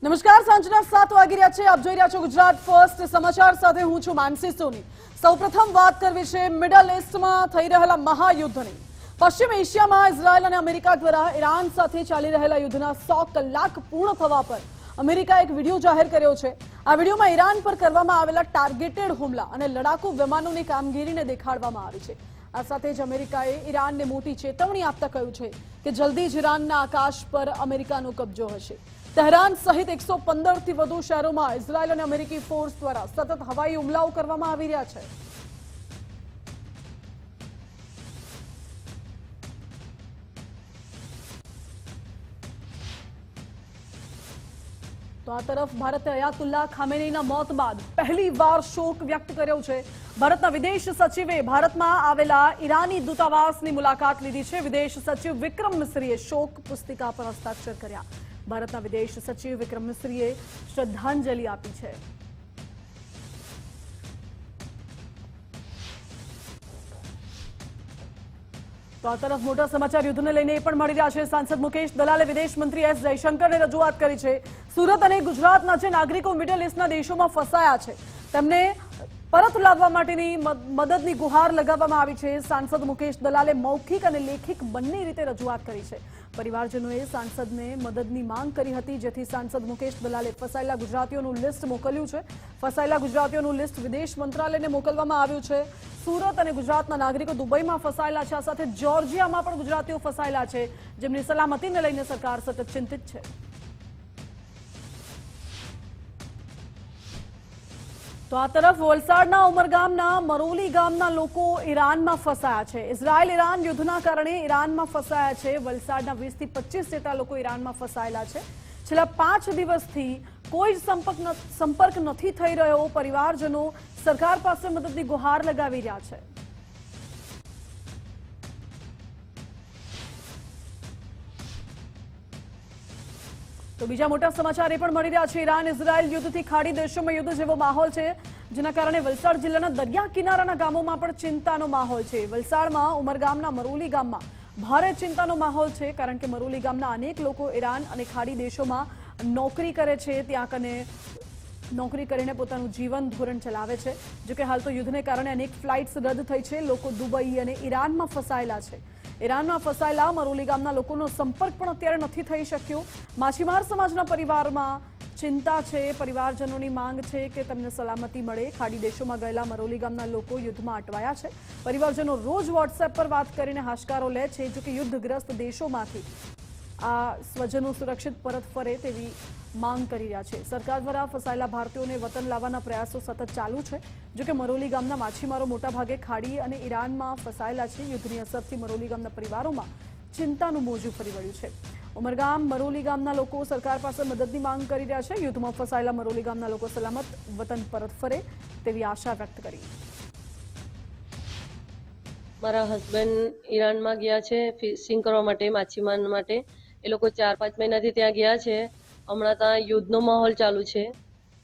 નમસ્કાર, સાંજના 7 વાગી રહ્યા છે. આપ જોઈ રહ્યા છો ગુજરાત ફર્સ્ટ સમાચાર સાથે હું છું માનસી સોની. સૌપ્રથમ વાત કરવી છે મિડલ ઈસ્ટમાં થઈ રહેલા મહાયુદ્ધની. પશ્ચિમ એશિયામાં ઇઝરાયલ અને અમેરિકા દ્વારા ઈરાન સાથે ચાલી રહેલા યુદ્ધના 100 કલાક પૂર્ણ થવા પર અમેરિકાએ એક વિડીયો જાહેર કર્યો છે. આ વિડીયોમાં ઈરાન પર કરવામાં આવેલા ટાર્ગેટેડ હુમલા અને લડાકુ વિમાનોની કામગીરીને દેખાડવામાં આવી છે. આ સાથે જ અમેરિકાએ ઈરાનને મોટી ચેતવણી આપતા કહ્યું છે કે જલ્દી જ ઈરાનના આકાશ પર અમેરિકાનો કબજો હશે. તહેરાન સહિત 115થી વધુ શહેરોમાં ઇઝરાયલ અને અમેરિકી ફોર્સ દ્વારા સતત હવાઈ હુમલાઓ કરવામાં આવી રહ્યા છે. તો આ તરફ ભારતે અયાતુલ્લા ખામેનીના મોત બાદ પહેલીવાર શોક વ્યક્ત કર્યો છે. ભારતના વિદેશ સચિવે ભારતમાં આવેલા ઈરાની દૂતાવાસની મુલાકાત લીધી છે. વિદેશ સચિવ વિક્રમ મિસ્રીએ શોક પુસ્તિકા પર હસ્તાક્ષર કર્યા. ભારતના વિદેશ સચિવ વિક્રમ મિસ્રીએ શ્રદ્ધાંજલિ આપી છે. તો આ તરફ મોટા સમાચાર યુદ્ધને લઈને એ પણ મળી રહ્યા છે. સાંસદ મુકેશ દલાલે વિદેશ મંત્રી એસ જયશંકરને રજૂઆત કરી છે. સુરત અને ગુજરાતના જે નાગરિકો મિડલ ઈસ્ટના દેશોમાં ફસાયા છે તેમને પરત લાવવા માટેની મદદની ગુહાર લગાવવામાં આવી છે. સાંસદ મુકેશ દલાલે મૌખિક અને લેખિત બંને રીતે રજૂઆત કરી છે. પરિવારજનોએ સાંસદને મદદની માંગ કરી હતી, જેથી સાંસદ મુકેશ દલાલે ફસાયેલા ગુજરાતીઓનું લિસ્ટ મોકલ્યું છે. ફસાયેલા ગુજરાતીઓનું લિસ્ટ વિદેશ મંત્રાલયને મોકલવામાં આવ્યું છે. સુરત અને ગુજરાતના નાગરિકો દુબઈમાં ફસાયેલા છે. આ સાથે જોર્જિયામાં પણ ગુજરાતીઓ ફસાયેલા છે, જેમની સલામતીને લઈને સરકાર સતત ચિંતિત છે. તો આ તરફ વલસાડના ઉમરગામના મરોલી ગામના લોકો ઈરાનમાં ફસાયા છે. ઇઝરાયલ ઈરાન યુદ્ધના કારણે ઈરાનમાં ફસાયા છે. વલસાડના 20 થી 25 જેટલા લોકો ઈરાનમાં ફસાયેલા છે. છેલ્લા 5 દિવસથી કોઈ જ સંપર્ક નથી થઈ રહ્યો. પરિવારજનો સરકાર પાસે મદદની ગુહાર લગાવી રહ્યા છે. તો બીજા મોટા સમાચાર એ પણ મળી રહ્યા છે. ઈરાન ઇઝરાયલ યુદ્ધથી ખાડી દેશોમાં યુદ્ધ જેવો માહોલ છે, જેના કારણે વલસાડ જિલ્લાના દરિયા કિનારાના ગામોમાં પણ ચિંતાનો માહોલ છે. વલસાડમાં ઉમરગામના મરોલી ગામમાં ભારે ચિંતાનો માહોલ છે, કારણ કે મરોલી ગામના અનેક લોકો ઈરાન અને ખાડી દેશોમાં નોકરી કરે છે. ત્યાં કને નોકરી કરીને પોતાનું જીવન ધોરણ ચલાવે છે. જોકે હાલ તો યુદ્ધને કારણે અનેક ફ્લાઇટ્સ રદ થઈ છે. લોકો દુબઈ અને ઈરાનમાં ફસાયેલા છે. ઈરાનમાં ફસાયેલા મરોલી ગામના લોકોનો સંપર્ક પણ અત્યારે નથી થઈ શક્યો. માછીમાર સમાજના પરિવારમાં ચિંતા છે. પરિવારજનોની માંગ છે કે તેમને સલામતી મળે. ખાડી દેશોમાં ગયેલા મરોલી ગામના લોકો યુદ્ધમાં અટવાયા છે. પરિવારજનો રોજ વોટ્સએપ પર વાત કરીને હાશકારો લે છે. જોકે યુદ્ધગ્રસ્ત દેશોમાંથી આ સ્વજનો સુરક્ષિત પરત ફરે તેવી માંગ કરી રહ્યા છે. સરકાર દ્વારા ફસાયેલા ભારતીયોને વતન લાવવાના પ્રયાસો સતત ચાલુ છે. જોકે મરોલી ગામના માછીમારો મોટાભાગે ખાડી અને ઈરાનમાં ફસાયેલા છે. યુદ્ધની અસરથી મરોલી ગામના પરિવારોમાં ચિંતાનું મોજું ફરી વળ્યું છે. ઉમરગામ મરોલી ગામના લોકો સરકાર પાસે મદદની માંગ કરી રહ્યા છે. યુદ્ધમાં ફસાયેલા મરોલી ગામના લોકો સલામત વતન પરત ફરે તેવી આશા વ્યક્ત કરી. મારા હસબન્ડ ઈરાનમાં ગયા છે ફિશિંગ કરવા માટે, માછીમાર માટે. એ લોકો 4-5 મહિનાથી ત્યાં ગયા છે. હમણાં ત્યાં યુદ્ધનો માહોલ ચાલુ છે.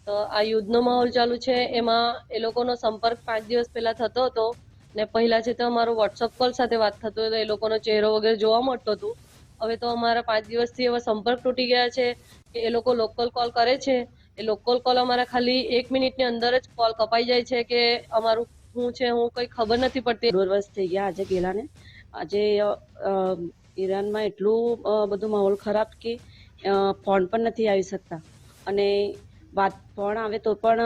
તો આ યુદ્ધનો માહોલ ચાલુ છે, એમાં એ લોકોનો સંપર્ક 5 દિવસ પહેલા થતો હતો ને પહેલા છે તો અમારો વોટ્સઅપ કોલ સાથે વાત થતો હતો. એ લોકોનો ચહેરો વગેરે જોવા મળતો હતું. હવે તો અમારા 5 દિવસથી એવા સંપર્ક તૂટી ગયા છે કે એ લોકો લોકલ કોલ કરે છે. એ લોકલ કોલ અમારા ખાલી 1 મિનિટની અંદર જ કોલ કપાઈ જાય છે કે અમારું શું છે, હું કઈ ખબર નથી પડતી. 2 વર્ષ થઈ ગયા આજે ગયેલાને. આજે ઈરાનમાં એટલું બધું માહોલ ખરાબ કે ફોન પણ નથી આવી શકતા, અને વાત ફોન આવે તો પણ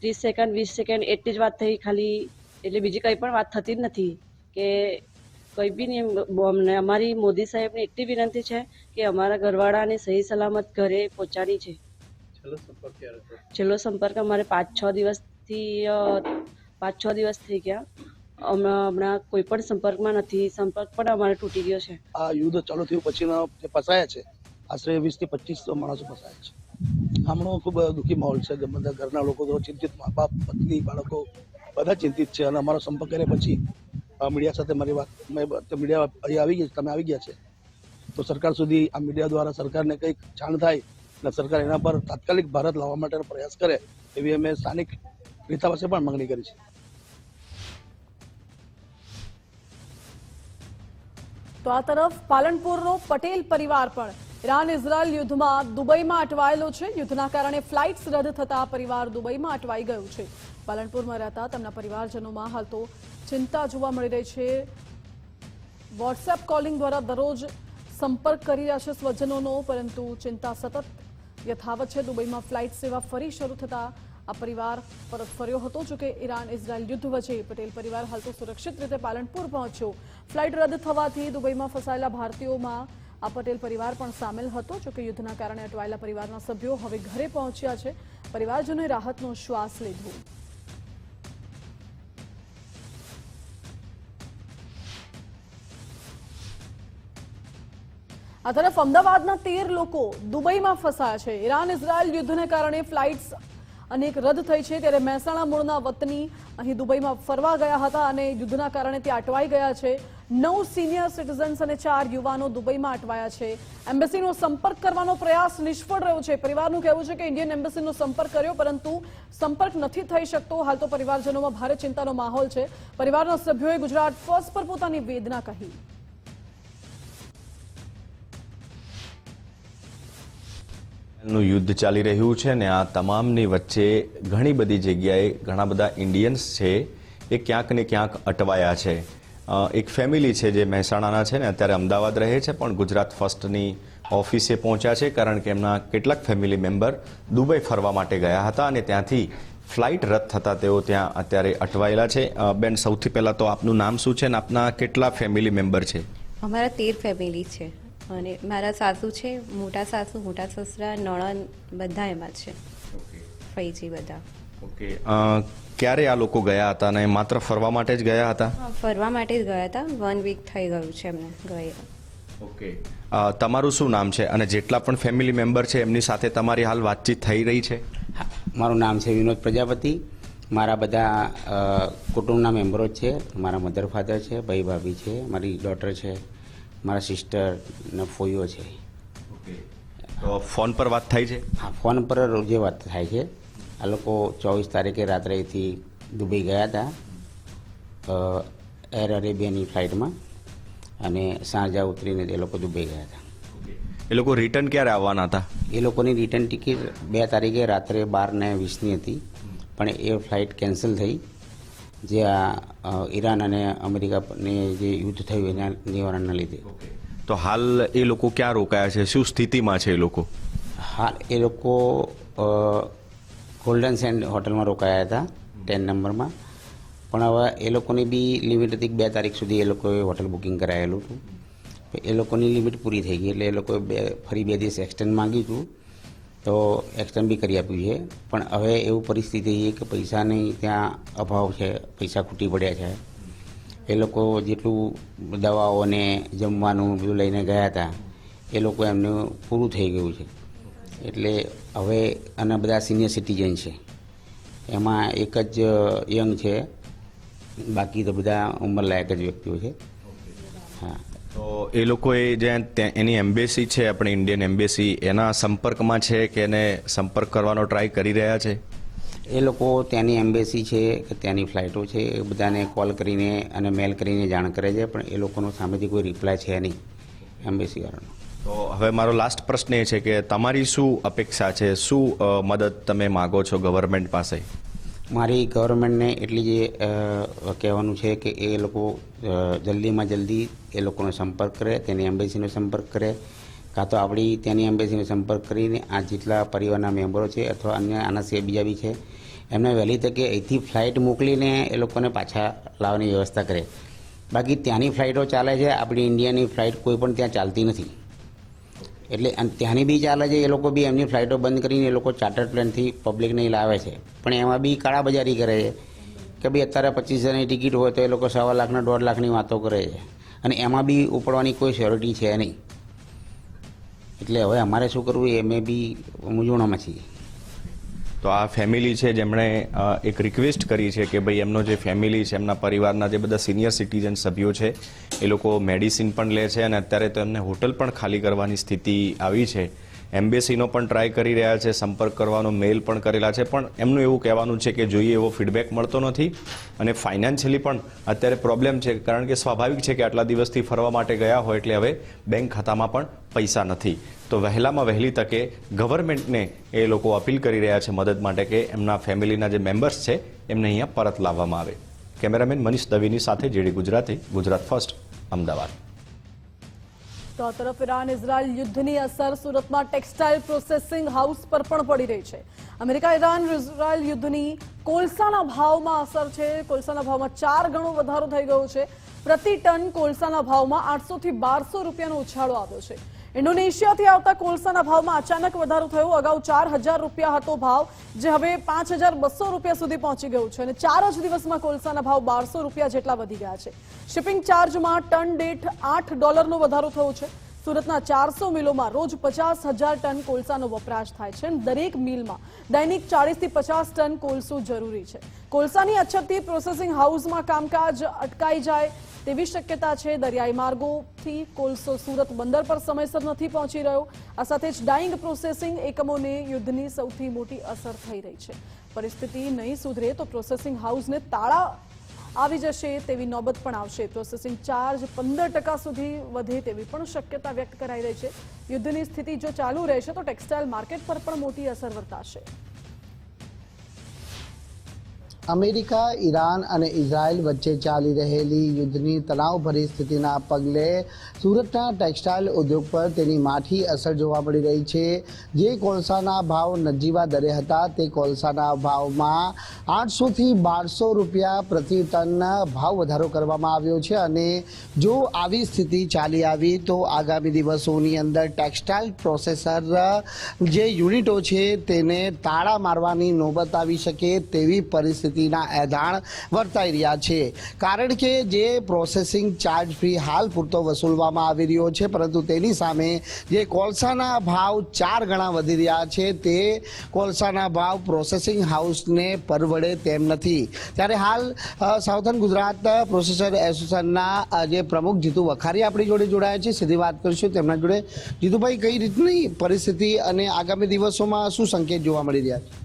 30 સેકન્ડ 20 સેકન્ડ એટલી જ વાત થઈ ખાલી. એટલે બીજી કંઈ પણ વાત થતી જ નથી કે કંઈ બી નહીં. અમારી મોદી સાહેબને એટલી વિનંતી છે કે અમારા ઘરવાળાને સહી સલામત ઘરે પહોંચાડી છે. છેલ્લો સંપર્ક અમારે 5-6 દિવસ થઈ ગયા. હમણાં કોઈ પણ સંપર્કમાં નથી. સંપર્ક પણ અમારે તૂટી ગયો છે. આ યુદ્ધ ચાલુ થયું પછીના જે ફસાયા છે, આશરે 20 થી 25 માણસો ફસાયા છે. હમણાં ખૂબ દુઃખી માહોલ છે. બધા ઘરના લોકો તો ચિંતિત, મા બાપ, પત્ની, બાળકો બધા ચિંતિત છે. અને અમારો સંપર્ક કર્યા પછી મીડિયા સાથે મારી વાત, મીડિયા અહીંયા આવી ગઈ, તમે આવી ગયા છે તો સરકાર સુધી આ મીડિયા દ્વારા સરકારને કંઈક જાણ થાય અને સરકાર એના પર તાત્કાલિક ભારત લાવવા માટેનો પ્રયાસ કરે એવી અમે સ્થાનિક નેતા પાસે પણ માંગણી કરી છે. તો આ તરફ પાલનપુરનો પટેલ પરિવાર પણ ઈરાન ઇઝરાયલ યુદ્ધમાં દુબઈમાં અટવાયેલો છે. યુદ્ધના કારણે ફ્લાઇટ્સ રદ થતા પરિવાર દુબઈમાં અટવાઈ ગયું છે. પાલનપુરમાં રહેતા તેમના પરિવારજનોમાં હાલ તો ચિંતા જોવા મળી રહી છે. વોટ્સએપ કોલિંગ દ્વારા દરરોજ સંપર્ક કરી રહ્યા છે સ્વજનોનો, પરંતુ ચિંતા સતત યથાવત છે. દુબઈમાં ફ્લાઇટ સેવા ફરી શરૂ થતા આ પરિવાર પરત ફર્યો હતો. જોકે ઈરાન ઇઝરાયલ યુદ્ધ વચ્ચે પટેલ પરિવાર હાલ તો સુરક્ષિત રીતે પાલનપુર પહોંચ્યો. ફ્લાઇટ રદ થવાથી દુબઈમાં ફસાયેલા ભારતીયોમાં આ પટેલ પરિવાર પણ સામેલ હતો. જોકે યુદ્ધના કારણે અટવાયેલા પરિવારના સભ્યો હવે ઘરે પહોંચ્યા છે. પરિવારજનોએ રાહતનો શ્વાસ લીધો. આ તરફ અમદાવાદના 13 લોકો દુબઈમાં ફસાયા છે. ઈરાન ઇઝરાયલ યુદ્ધને કારણે ફ્લાઇટ્સ અનેક રદ થઈ છે, ત્યારે મહેસાણા મૂળના વતની અહીં દુબઈમાં ફરવા ગયા હતા અને યુદ્ધના કારણે ત્યાં અટવાઈ ગયા છે. 9 સિનિયર સિટીઝન્સ અને 4 યુવાનો દુબઈમાં અટવાયા છે. એમ્બેસીનો સંપર્ક કરવાનો પ્રયાસ નિષ્ફળ રહ્યો છે. પરિવારનું કહેવું છે કે ઇન્ડિયન એમ્બેસીનો સંપર્ક કર્યો, પરંતુ સંપર્ક નથી થઈ શકતો. હાલ તો પરિવારજનોમાં ભારે ચિંતાનો માહોલ છે. પરિવારના સભ્યોએ ગુજરાત ફર્સ્ટ પર પોતાની વેદના કહી. નું યુદ્ધ ચાલી રહ્યું છે ને આ તમામની વચ્ચે ઘણી બધી જગ્યાએ ઘણા બધા ઇન્ડિયન્સ છે એ ક્યાંક ને ક્યાંક અટવાયા છે. એક ફેમિલી છે જે મહેસાણાના છે ને અત્યારે અમદાવાદ રહે છે, પણ ગુજરાત ફર્સ્ટની ઓફિસે પહોંચ્યા છે કારણ કે એમના કેટલાક ફેમિલી મેમ્બર દુબઈ ફરવા માટે ગયા હતા અને ત્યાંથી ફ્લાઇટ રદ થતાં તેઓ ત્યાં અત્યારે અટવાયેલા છે. બેન, સૌથી પહેલાં તો આપનું નામ શું છે અને આપના કેટલા ફેમિલી મેમ્બર છે? અમારા 13 ફેમિલી છે અને મારા સાસુ છે, મોટા સાસુ, મોટા સસરા, નણંદ બધા એમાં છે, ફઈજી બધા. ઓકે, ક્યારે આ લોકો ગયા હતા અને માત્ર ફરવા માટે જ ગયા હતા? ફરવા માટે જ ગયા હતા. 1 વીક થઈ ગયું છે એમને ગયા. ઓકે, તમારું શું નામ છે અને જેટલા પણ ફેમિલી મેમ્બર છે એમની સાથે તમારી હાલ વાતચીત થઈ રહી છે? હા, મારું નામ છે વિનોદ પ્રજાપતિ. મારા બધા કુટુંબના મેમ્બરો જ છે. મારા મધર ફાધર છે, ભાઈ ભાભી છે, મારી ડોટર છે, મારા સિસ્ટર ને ફોઈઓ છે. તો ફોન પર વાત થાય છે? હા, ફોન પર રોજે વાત થાય છે. આ લોકો 24 તારીખે રાત્રેથી દુબઈ ગયા હતા એર અરેબિયાની ફ્લાઇટમાં અને સાંજા ઉતરીને એ લોકો દુબઈ ગયા હતા. એ લોકો રિટર્ન ક્યારે આવવાના હતા? એ લોકોની રિટર્ન ટિકિટ 2 તારીખે રાત્રે 12:20 હતી, પણ એ ફ્લાઇટ કેન્સલ થઈ. જે આ ઈરાન અને અમેરિકાની જે યુદ્ધ થયું એના નિવારણના લીધે. તો હાલ એ લોકો ક્યાં રોકાયા છે? શું સ્થિતિમાં છે એ લોકો? હાલ એ લોકો ગોલ્ડન સેન્ડ હોટલમાં રોકાયા હતા 10 નંબરમાં, પણ હવે એ લોકોની બી લિમિટ હતી 2 તારીખ સુધી એ લોકોએ હોટલ બુકિંગ કરાયેલું હતું. એ લોકોની લિમિટ પૂરી થઈ ગઈ એટલે એ લોકોએ ફરી 2 દિવસ એક્સટેન્ડ માંગ્યું હતું, તો એક્સટેન્ડ બી કરી આપ્યું છે. પણ હવે એવું પરિસ્થિતિ છે કે પૈસાની ત્યાં અભાવ છે, પૈસા ખૂટી પડ્યા છે. એ લોકો જેટલું દવાઓ અને જમવાનું બધું લઈને ગયા હતા એ લોકો એમનું પૂરું થઈ ગયું છે. એટલે હવે અને બધા સિનિયર સિટીઝન છે, એમાં એક જ યંગ છે, બાકી તો બધા ઉંમરલાયક જ વ્યક્તિઓ છે. હા, તો એ લોકોએ જે એની એમ્બેસી છે, આપણી ઇન્ડિયન એમ્બેસી, એના સંપર્કમાં છે કે એને સંપર્ક કરવાનો ટ્રાય કરી રહ્યા છે? એ લોકો ત્યાંની એમ્બેસી છે કે ત્યાંની ફ્લાઇટો છે એ બધાને કોલ કરીને અને મેલ કરીને જાણ કરે છે, પણ એ લોકોનો સામેથી કોઈ રિપ્લાય છે નહીં એમ્બેસીવાળાનો. તો હવે મારો લાસ્ટ પ્રશ્ન એ છે કે તમારી શું અપેક્ષા છે, શું મદદ તમે માગો છો ગવર્મેન્ટ પાસે? મારી ગવર્મેન્ટને એટલી જે કહેવાનું છે કે એ લોકો જલ્દીમાં જલ્દી એ લોકોનો સંપર્ક કરે, તેની એમ્બેસીનો સંપર્ક કરે, કાં તો આપણી ત્યાંની એમ્બેસીનો સંપર્ક કરીને આ જેટલા પરિવારના મેમ્બરો છે અથવા અન્ય આના સિવાય બીજા બી છે એમને વહેલી તકે અહીંથી ફ્લાઇટ મોકલીને એ લોકોને પાછા લાવવાની વ્યવસ્થા કરે. બાકી ત્યાંની ફ્લાઇટો ચાલે છે, આપણી ઇન્ડિયાની ફ્લાઇટ કોઈ પણ ત્યાં ચાલતી નથી. એટલે ત્યાંની બી ચાલે છે, એ લોકો બી એમની ફ્લાઇટો બંધ કરીને એ લોકો ચાર્ટર પ્લેનથી પબ્લિકને લાવે છે, પણ એમાં બી કાળાબજારી કરે છે કે ભાઈ અત્યારે 25,000ની ટિકિટ હોય તો એ લોકો 1.25 લાખ ને 1.5 લાખની વાતો કરે છે, અને એમાં બી ઉપડવાની કોઈ શ્યોરિટી છે નહીં. એટલે હવે અમારે શું કરવું એ અમે બી મૂંઝવણમાં છીએ. તો આ ફેમિલી છે જેમણે એક રિક્વેસ્ટ કરી છે કે ભાઈ એમનો જે ફેમિલી છે, એમના પરિવારના જે બધા સિનિયર સિટીઝન સભ્યો છે એ લોકો મેડિસિન પણ લે છે અને અત્યારે તો એમને હોટલ પણ ખાલી કરવાની સ્થિતિ આવી છે. એમ્બેસીનો પણ ટ્રાય કરી રહ્યા છે, સંપર્ક કરવાનો મેલ પણ કરેલા છે, પણ એમનું એવું કહેવાનું છે કે જોઈએ એવો ફીડબેક મળતો નથી અને ફાઇનાન્શિયલી પણ અત્યારે પ્રોબ્લેમ છે, કારણ કે સ્વાભાવિક છે કે આટલા દિવસથી ફરવા માટે ગયા હોય એટલે હવે બેંક ખાતામાં પણ પૈસા નથી. તો વહેલામાં વહેલી તકે ગવર્મેન્ટને એ લોકો અપીલ કરી રહ્યા છે મદદ માટે કે એમના ફેમિલીના જે મેમ્બર્સ છે એમને અહીંયા પરત લાવવામાં આવે. કેમેરામેન મનીષ દવેની સાથે જેડી ગુજરાતી, ગુજરાત ફર્સ્ટ, અમદાવાદ. તો આ તરફ ઈરાન ઇઝરાયલ યુદ્ધની અસર સુરતમાં ટેક્સટાઇલ પ્રોસેસિંગ હાઉસ પર પણ પડી રહી છે. અમેરિકા ઈરાન ઇઝરાયલ યુદ્ધની કોલસાના ભાવમાં અસર છે. કોલસાના ભાવમાં 4 ગણો વધારો થઈ ગયો છે. પ્રતિ ટન કોલસાના ભાવમાં 800 થી 1200 રૂપિયાનો ઉછાળો આવ્યો છે. ઇન્ડોનેશિયાથી આવતા કોલસાના ભાવમાં અચાનક વધારો થયો. અગાઉ 4000 રૂપિયા હતો ભાવ, જે હવે 5200 રૂપિયા સુધી પહોંચી ગયું છે અને 4 જ દિવસમાં કોલસાના ભાવ 1200 રૂપિયા જેટલા વધી ગયા છે. શિપિંગ ચાર્જમાં ટન દીઠ $8નો વધારો થયો છે. સુરતના 400 મિલોમાં રોજ 50,000 ટન કોલસાનો વપરાશ થાય છે અને દરેક મિલમાં દૈનિક 40 થી 50 ટન કોલસો જરૂરી છે. કોલસાની અછતથી પ્રોસેસિંગ હાઉસમાં કામકાજ અટકાઈ જાય તેવી શક્યતા છે. દરિયાઈ માર્ગોથી કોલસો સુરત બંદર પર સમયસર નથી પહોંચી રહ્યો. આ સાથે જ ડાઇંગ પ્રોસેસિંગ એકમોને યુદ્ધની સૌથી મોટી અસર થઈ રહી છે. પરિસ્થિતિ નહીં સુધરે તો પ્રોસેસિંગ હાઉસને તાળા આવી જશે તેવી નોબત પણ આવશે. પ્રોસેસિંગ ચાર્જ 15% સુધી વધે તેવી પણ શક્યતા વ્યક્ત કરાઈ રહી છે. યુદ્ધની સ્થિતિ જો ચાલુ રહેશે તો ટેક્સટાઇલ માર્કેટ પર પણ મોટી અસર વર્તાશે. અમેરિકા, ઈરાન અને ઇઝરાયલ વચ્ચે ચાલી રહેલી યુદ્ધની તણાવભરી સ્થિતિના પગલે સુરતના ટેક્સટાઇલ ઉદ્યોગ પર તેની માઠી અસર જોવા મળી રહી છે. જે કોલસાના ભાવ નજીવા દરે હતા તે કોલસાના ભાવમાં 800 થી 1200 રૂપિયા પ્રતિ ટન ભાવ વધારો કરવામાં આવ્યો છે અને જો આવી સ્થિતિ ચાલી આવી તો આગામી દિવસોની અંદર ટેક્સટાઇલ પ્રોસેસર જે યુનિટો છે તેને તાળા મારવાની નોબત આવી શકે તેવી પરિસ્થિતિ એધાણ વર્તાઈ રહ્યા છે. કારણ કે જે પ્રોસેસિંગ ચાર્જ ફી હાલ પૂરતો વસૂલવામાં આવી રહ્યો છે, પરંતુ તેની સામે જે કોલસાના ભાવ 4 ગણા વધી રહ્યા છે તે કોલસાના ભાવ પ્રોસેસિંગ હાઉસને પરવડે તેમ નથી. ત્યારે હાલ સાઉથર્ન ગુજરાત પ્રોસેસર એસોસિએશનના જે પ્રમુખ જીતુ વખારી આપણી જોડે જોડાયા છે. સીધી વાત કરીશું તેમના જોડે. જીતુભાઈ, કઈ રીતની પરિસ્થિતિ અને આગામી દિવસોમાં શું સંકેત જોવા મળી રહ્યા છે?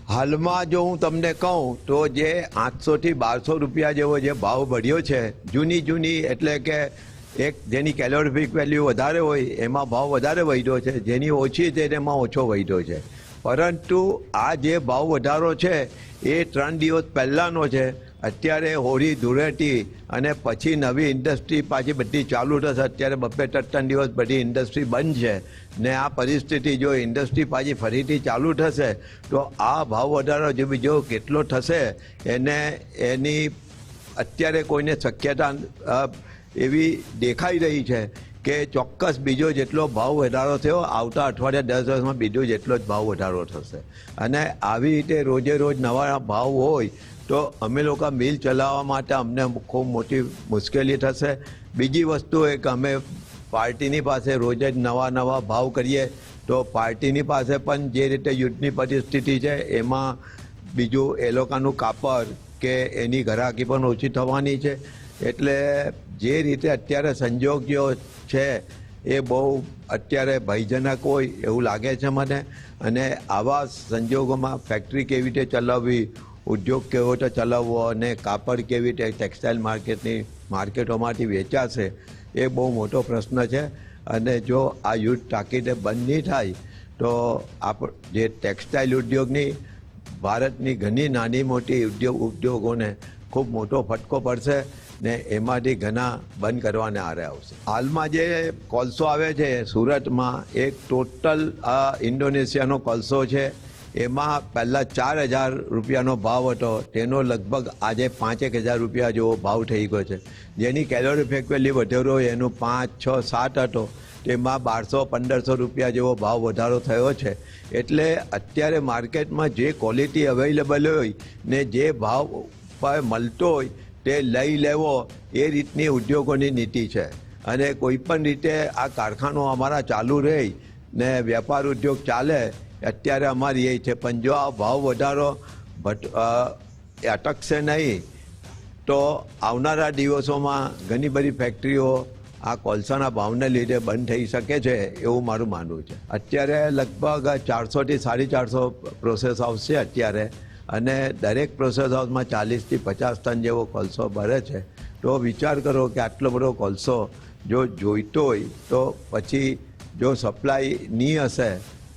હાલમાં જો હું તમને કહું તો જે 800 થી 1200 રૂપિયા જેવો જે ભાવ બઢ્યો છે, જૂની એટલે કે એક જેની કેલોરીફિક વેલ્યુ વધારે હોય એમાં ભાવ વધારે વધ્યો છે, જેની ઓછી છે તેમાં ઓછો વધ્યો છે. પરંતુ આ જે ભાવ વધારો છે એ 3 દિવસ પહેલાંનો છે. અત્યારે હોળી, ધૂળેટી અને પછી નવી ઇન્ડસ્ટ્રી પાછી બધી ચાલુ થશે. અત્યારે 2-3 દિવસ બધી ઇન્ડસ્ટ્રી બંધ છે ને આ પરિસ્થિતિ જો ઇન્ડસ્ટ્રી પાછી ફરીથી ચાલુ થશે તો આ ભાવ વધારો જે બીજો કેટલો થશે એની અત્યારે કોઈને શક્યતા એવી દેખાઈ રહી છે કે ચોક્કસ બીજો જેટલો ભાવ વધારો થયો આવતા અઠવાડિયા 10 દિવસમાં બીજો જેટલો જ ભાવ વધારો થશે. અને આવી રીતે રોજે રોજ નવા ભાવ હોય તો અમે લોકો મિલ ચલાવવા માટે અમને ખૂબ મોટી મુશ્કેલી થશે. બીજી વસ્તુ એ કે અમે પાર્ટીની પાસે રોજ જ નવા ભાવ કરીએ તો પાર્ટીની પાસે પણ જે રીતે યુદ્ધની પરિસ્થિતિ છે એમાં બીજું એ લોકોનું કાપડ કે એની ગ્રાહકી પણ ઓછી થવાની છે. એટલે જે રીતે અત્યારે સંજોગો છે એ બહુ અત્યારે ભયજનક હોય એવું લાગે છે મને. અને આવા સંજોગોમાં ફેક્ટરી કેવી રીતે ચલાવવી, ઉદ્યોગ કેવો રીતે ચલાવવો અને કાપડ કેવી રીતે ટેક્સટાઇલ માર્કેટોમાંથી વેચાશે એ બહુ મોટો પ્રશ્ન છે. અને જો આ યુદ્ધ તાકીદે બંધ નહીં થાય તો જે ટેક્સટાઇલ ઉદ્યોગની ભારતની ઘણી નાની મોટી ઉદ્યોગોને ખૂબ મોટો ફટકો પડશે ને એમાંથી ઘણા બંધ કરવાને આરે આવશે. હાલમાં જે કોલસો આવે છે સુરતમાં એક ટોટલ ઇન્ડોનેશિયાનો કોલસો છે. એમાં પહેલાં 4000 રૂપિયાનો ભાવ હતો, તેનો લગભગ આજે 5000 રૂપિયા જેવો ભાવ થઈ ગયો છે. જેની કેલોરીફિક વેલ્યુ વધારો હોય એનું 5, 6, 7 હતો, તેમાં 1200-1500 રૂપિયા જેવો ભાવ વધારો થયો છે. એટલે અત્યારે માર્કેટમાં જે ક્વોલિટી અવેલેબલ હોય ને જે ભાવ પર મળતો હોય તે લઈ લેવો એ રીતની ઉદ્યોગોની નીતિ છે. અને કોઈ પણ રીતે આ કારખાનો અમારા ચાલુ રહે ને વેપાર ઉદ્યોગ ચાલે અત્યારે અમારી એ છે. પણ જો આ ભાવ વધારો અટકશે નહીં તો આવનારા દિવસોમાં ઘણી બધી ફેક્ટરીઓ આ કોલસાના ભાવને લીધે બંધ થઈ શકે છે એવું મારું માનવું છે. અત્યારે લગભગ 400 થી 450 પ્રોસેસ હાઉસ છે અત્યારે, અને દરેક પ્રોસેસ હાઉસમાં 40 થી 50 ટન જેવો કોલસો ભરે છે. તો વિચાર કરો કે આટલો બધો કોલસો જો જોઈતો હોય તો પછી જો સપ્લાય નહીં હશે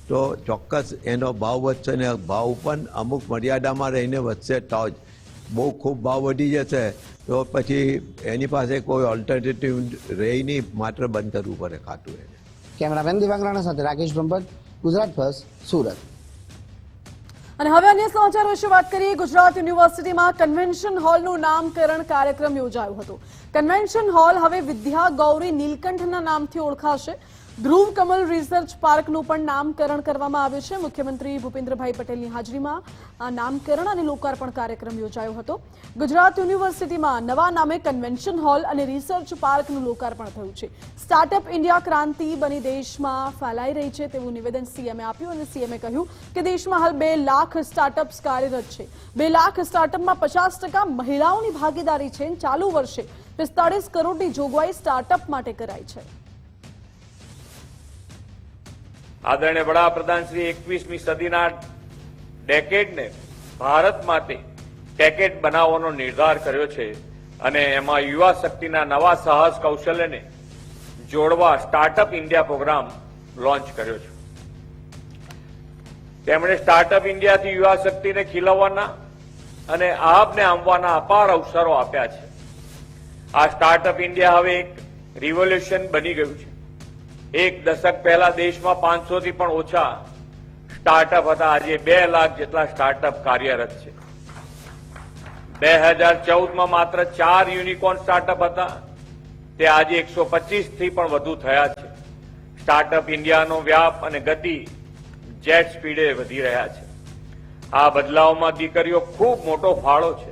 તો ચોક્કસ એનો ભાવ વધશે, ને ભાવ પણ અમુક મર્યાદામાં રહીને વધશે. તો જ બહુ ખૂબ ભાવ વધી જશે તો પછી એની પાસે કોઈ ઓલ્ટરનેટિવ રહી નહીં, માત્ર બંધ કરવું પડે ખાતું એને. કેમેરામેન દિવાંગ રાણા સાથે રાકેશ બ્રહ્મભટ્ટ, ગુજરાત ફર્સ્ટ, સુરત. અને હવે અન્ય સમાચાર વિશે વાત કરીએ. ગુજરાત યુનિવર્સિટીમાં કન્વેન્શન હોલનું નામકરણ કાર્યક્રમ યોજાયો હતો. કન્વેન્શન હોલ હવે વિદ્યા ગૌરી નીલકંઠના નામથી ઓળખાશે. ધ્રુવ કમલ રિસર્ચ પાર્કનું પણ નામકરણ કરવામાં આવ્યું છે. મુખ્યમંત્રી ભૂપેન્દ્રભાઈ પટેલની હાજરીમાં આ નામકરણ અને લોકાર્પણ કાર્યક્રમ યોજાયો હતો. ગુજરાત યુનિવર્સિટીમાં નવા નામે કન્વેન્શન હોલ અને રિસર્ચ પાર્કનું લોકાર્પણ થયું છે. સ્ટાર્ટઅપ ઇન્ડિયા ક્રાંતિ બની દેશમાં ફેલાઈ રહી છે તેવું નિવેદન સીએમએ આપ્યું, અને સીએમએ કહ્યું કે દેશમાં હાલ 2 લાખ સ્ટાર્ટઅપ્સ કાર્યરત છે. 2 લાખ સ્ટાર્ટઅપમાં 50% મહિલાઓની ભાગીદારી છે. ચાલુ વર્ષે 45 કરોડની જોગવાઈ સ્ટાર્ટઅપ માટે કરાઈ છે. આદરણીય વડાપ્રધાન શ્રી 21મી સદીના ડેકેડને ભારત માટે ટેકેડ બનાવવાનો નિર્ધાર કર્યો છે, અને એમાં યુવા શક્તિના નવા સાહસ કૌશલ્યને જોડવા સ્ટાર્ટઅપ ઇન્ડિયા પ્રોગ્રામ લોન્ચ કર્યો છે. તેમણે સ્ટાર્ટઅપ ઇન્ડિયાથી યુવા શક્તિને ખીલવવાના અને આબને આંબવાના અપાર અવસરો આપ્યા છે. આ સ્ટાર્ટઅપ ઇન્ડિયા હવે એક રિવોલ્યુશન બની ગયું છે. એક દશક પહેલા દેશમાં 500 થી પણ ઓછા સ્ટાર્ટઅપ હતા. આજે 2 લાખ જેટલા સ્ટાર્ટઅપ કાર્યરત છે. 2014માં માત્ર 4 યુનિકોર્ન સ્ટાર્ટઅપ હતા, તે આજે 125 થી પણ વધુ થયા છે. સ્ટાર્ટઅપ ઇન્ડિયાનો વ્યાપ અને ગતિ જેટ સ્પીડે વધી રહ્યા છે. આ બદલાવમાં દીકરીઓ ખૂબ મોટો ફાળો છે.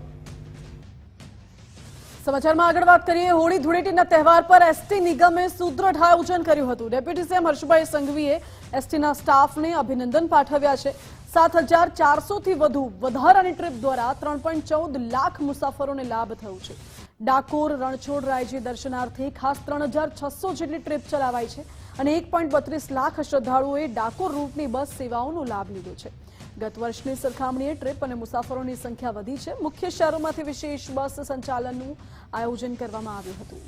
સમાચારમાં આગળ વાત કરીએ. હોળી ધૂળેટીના તહેવાર પર એસટી નિગમે સુદૃઢ આયોજન કર્યું હતું. ડેપ્યુટી સીએમ હર્ષભાઈ સંઘવીએ એસટીના સ્ટાફને અભિનંદન પાઠવ્યા છે. 7,400 થી વધુ વધારાની ટ્રીપ દ્વારા 3.14 લાખ મુસાફરોને લાભ થયો છે. ડાકોર રણછોડ રાયજી દર્શનાર્થે ખાસ 3,600 જેટલી ટ્રીપ ચલાવાઈ છે, અને 1.32 લાખ શ્રદ્ધાળુઓએ ડાકોર રૂટની બસ સેવાઓનો લાભ લીધો છે. ગત વર્ષની સરખામણીએ ટ્રીપ અને મુસાફરોની સંખ્યા વધી છે. મુખ્ય શહેરોમાંથી વિશેષ બસ સંચાલનનું આયોજન કરવામાં આવ્યું હતું.